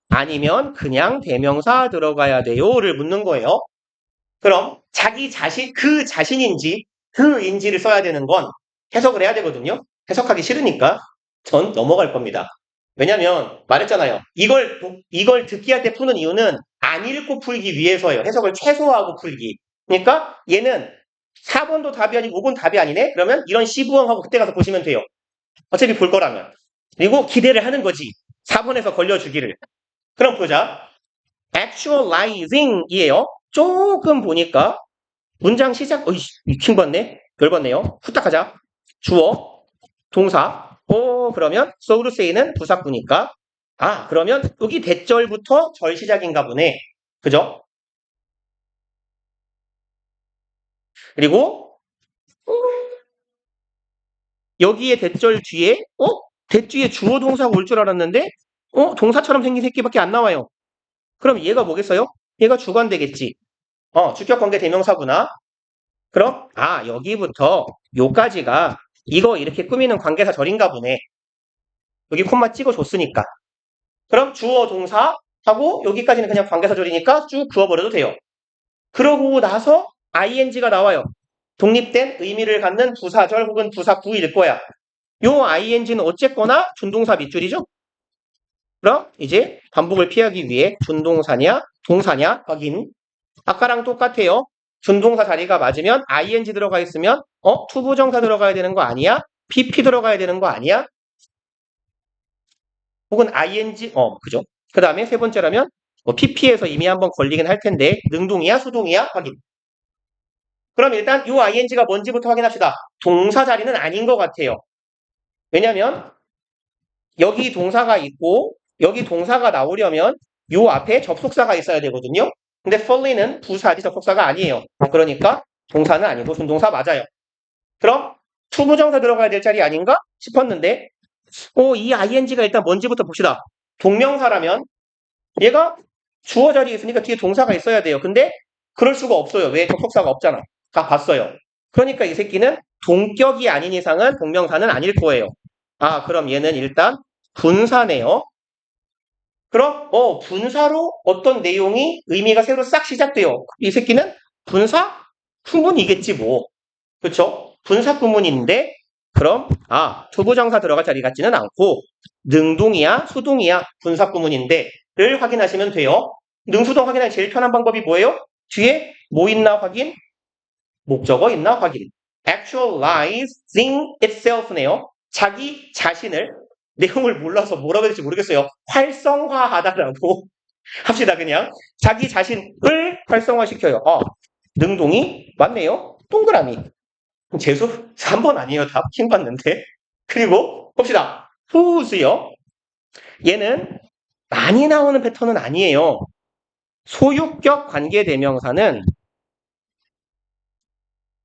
아니면 그냥 대명사 들어가야 돼요?를 묻는 거예요. 그럼 자기 자신, 그 자신인지 그인지를 써야 되는 건 해석을 해야 되거든요. 해석하기 싫으니까 전 넘어갈 겁니다. 왜냐면 말했잖아요. 이걸 듣기 할 때 푸는 이유는 안 읽고 풀기 위해서예요. 해석을 최소화하고 풀기. 그러니까 얘는 4번도 답이 아니고 5번 답이 아니네? 그러면 이런 시부엉하고 그때 가서 보시면 돼요. 어차피 볼 거라면. 그리고 기대를 하는 거지. 4번에서 걸려주기를. 그럼 보자. actualizing 이에요. 조금 보니까 문장 시작, 킹 받네? 별 받네요. 후딱 하자. 주어, 동사. 그러면 so to say는 부사구니까. 그러면 여기 대절부터 절 시작인가 보네. 그죠? 그리고 여기에 대절 뒤에 대뒤에 주어 동사가 올 줄 알았는데 동사처럼 생긴 새끼밖에 안 나와요. 그럼 얘가 뭐겠어요? 얘가 주관 되겠지. 주격 관계 대명사구나. 그럼 여기부터 요까지가 이거 이렇게 꾸미는 관계사 절인가 보네. 여기 콤마 찍어줬으니까. 그럼 주어 동사 하고 여기까지는 그냥 관계사절이니까 쭉 그어버려도 돼요. 그러고 나서 ing가 나와요. 독립된 의미를 갖는 부사절 혹은 부사구일 거야. 요 ing는 어쨌거나 준동사 밑줄이죠. 그럼 이제 반복을 피하기 위해 준동사냐 동사냐 확인. 아까랑 똑같아요. 준동사 자리가 맞으면 ing 들어가 있으면 투부정사 들어가야 되는 거 아니야? pp 들어가야 되는 거 아니야? 혹은 ing 그죠? 그 다음에 세 번째라면 pp에서 이미 한번 걸리긴 할 텐데 능동이야 수동이야 확인. 그럼 일단 요 ing가 뭔지부터 확인합시다. 동사 자리는 아닌 것 같아요. 왜냐면 여기 동사가 있고 여기 동사가 나오려면 요 앞에 접속사가 있어야 되거든요. 근데 fully는 부사지 접속사가 아니에요. 그러니까 동사는 아니고 준동사 맞아요. 그럼 투부정사 들어가야 될 자리 아닌가 싶었는데 이 ing가 일단 뭔지부터 봅시다. 동명사라면 얘가 주어 자리에 있으니까 뒤에 동사가 있어야 돼요. 근데 그럴 수가 없어요. 왜? 접속사가 없잖아. 다 봤어요. 그러니까 이 새끼는 동격이 아닌 이상은 동명사는 아닐 거예요. 그럼 얘는 일단 분사네요. 그럼 분사로 어떤 내용이 의미가 새로 싹 시작돼요. 이 새끼는 분사 구문이겠지 뭐. 그렇죠? 분사 구문인데 그럼 투부정사 들어갈 자리 같지는 않고 능동이야 수동이야 분사 구문인데를 확인하시면 돼요. 능수동 확인하기 제일 편한 방법이 뭐예요? 뒤에 뭐 있나 확인, 목적어 있나 확인. actualizing itself네요. 자기 자신을 내용을 몰라서 뭐라고 해야 될지 모르겠어요. 활성화하다라고 합시다 그냥. 자기 자신을 활성화시켜요. 능동이 맞네요. 동그라미. 재수 3번 아니에요. 다 킹 받는데. 그리고 봅시다. who's요. 얘는 많이 나오는 패턴은 아니에요. 소유격 관계대명사는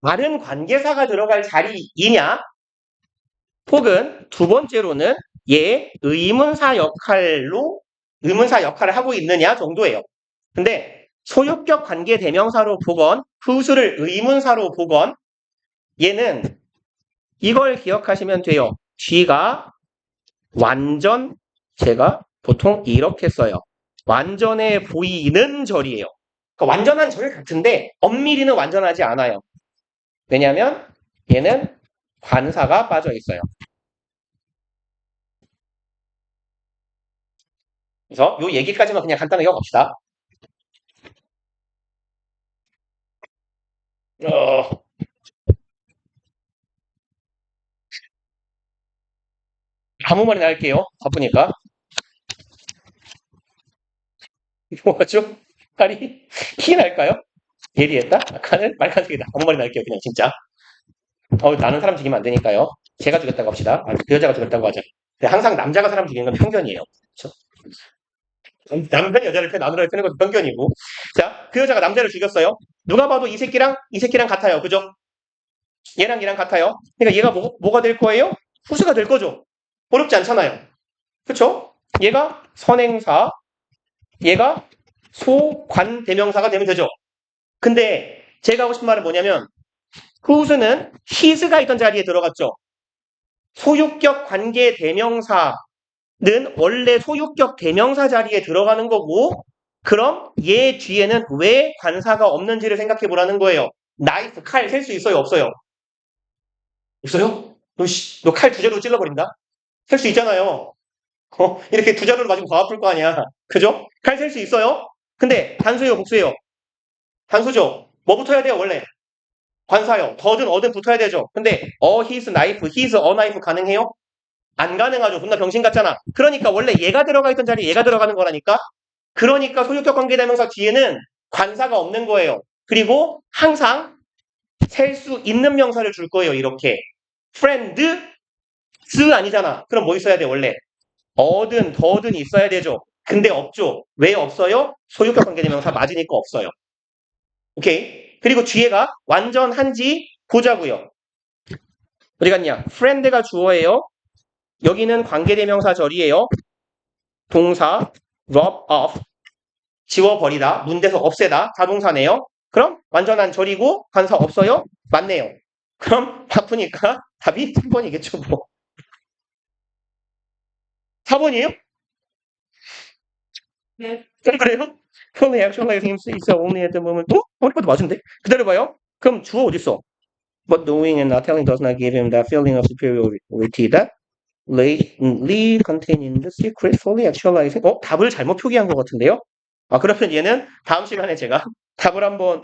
다른 관계사가 들어갈 자리이냐 혹은 두 번째로는 얘 의문사 역할을 하고 있느냐 정도예요. 근데 소유격 관계대명사로 보건 who's를 의문사로 보건 얘는 이걸 기억하시면 돼요. G가 완전 제가 보통 이렇게 써요. 완전해 보이는 절이에요. 그러니까 완전한 절 같은데 엄밀히는 완전하지 않아요. 왜냐하면 얘는 관사가 빠져 있어요. 그래서 이 얘기까지만 그냥 간단하게 해봅시다. 아무 말이나 할게요. 바쁘니까. 뭐죠? 칼이 키 날까요? 예리했다? 칼은 말칸색이다. 아무 말이나 할게요. 그냥 진짜. 나는 사람 죽이면 안 되니까요. 제가 죽였다고 합시다. 그 여자가 죽였다고 하죠. 항상 남자가 사람 죽이는 건 편견이에요. 그렇죠? 남편이 여자를 나누라 펴는 것도 편견이고. 자, 그 여자가 남자를 죽였어요. 누가 봐도 이 새끼랑 같아요. 그죠? 얘랑 같아요. 그러니까 얘가 뭐가 될 거예요? 후수가 될 거죠. 어렵지 않잖아요. 그쵸? 얘가 선행사, 얘가 소관대명사가 되면 되죠. 근데 제가 하고 싶은 말은 뭐냐면 그 후수는 his가 있던 자리에 들어갔죠. 소유격 관계대명사는 원래 소유격 대명사 자리에 들어가는 거고 그럼 얘 뒤에는 왜 관사가 없는지를 생각해 보라는 거예요. 나이프, 칼 셀 수 있어요? 없어요? 없어요? 너 칼 두 자루로 찔러버린다? 셀 수 있잖아요. 이렇게 두 자루로 맞으면 더 아플 거 아니야. 그죠? 칼 셀 수 있어요? 근데 단수예요, 복수예요? 단수죠. 뭐 붙어야 돼요, 원래? 관사요. 더든 어든 붙어야 되죠. 근데 his knife, his a knife 가능해요? 안 가능하죠. 존나 병신 같잖아. 그러니까 원래 얘가 들어가 있던 자리에 얘가 들어가는 거라니까. 그러니까 소유격 관계대명사 뒤에는 관사가 없는 거예요. 그리고 항상 셀 수 있는 명사를 줄 거예요. 이렇게. friend, 아니잖아. 그럼 뭐 있어야 돼, 원래? 어든, 더든 있어야 되죠. 근데 없죠. 왜 없어요? 소유격 관계대명사 맞으니까 없어요. 오케이. 그리고 뒤에가 완전한지 보자고요. 어디 갔냐? friend가 주어예요. 여기는 관계대명사 절이에요. 동사, rub off, 지워버리다, 문대서 없애다, 자동사네요. 그럼 완전한 절이고 관사 없어요? 맞네요. 그럼 바쁘니까 답이 3번이겠죠 뭐. 4번이에요? 그래요? Fully actualizing himself only at the moment. 또? 이것도 맞은데? 기다려봐요. 그럼 주어 어딨어? But doing and not telling does not give him that feeling of superiority that lead contained in the secret fully actualizing. 답을 잘못 표기한 것 같은데요? 그러면 얘는 다음 시간에 제가 답을 한번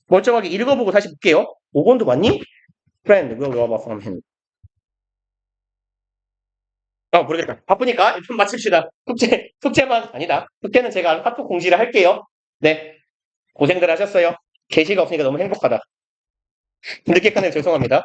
멀쩡하게 읽어보고 다시 볼게요. 5번도 맞니? Friend will rob from him. 모르겠다. 바쁘니까 일단 마칩시다. 숙제만, 아니다. 숙제는 제가 카톡 공지를 할게요. 네. 고생들 하셨어요. 게시가 없으니까 너무 행복하다. 늦게 끝내 죄송합니다.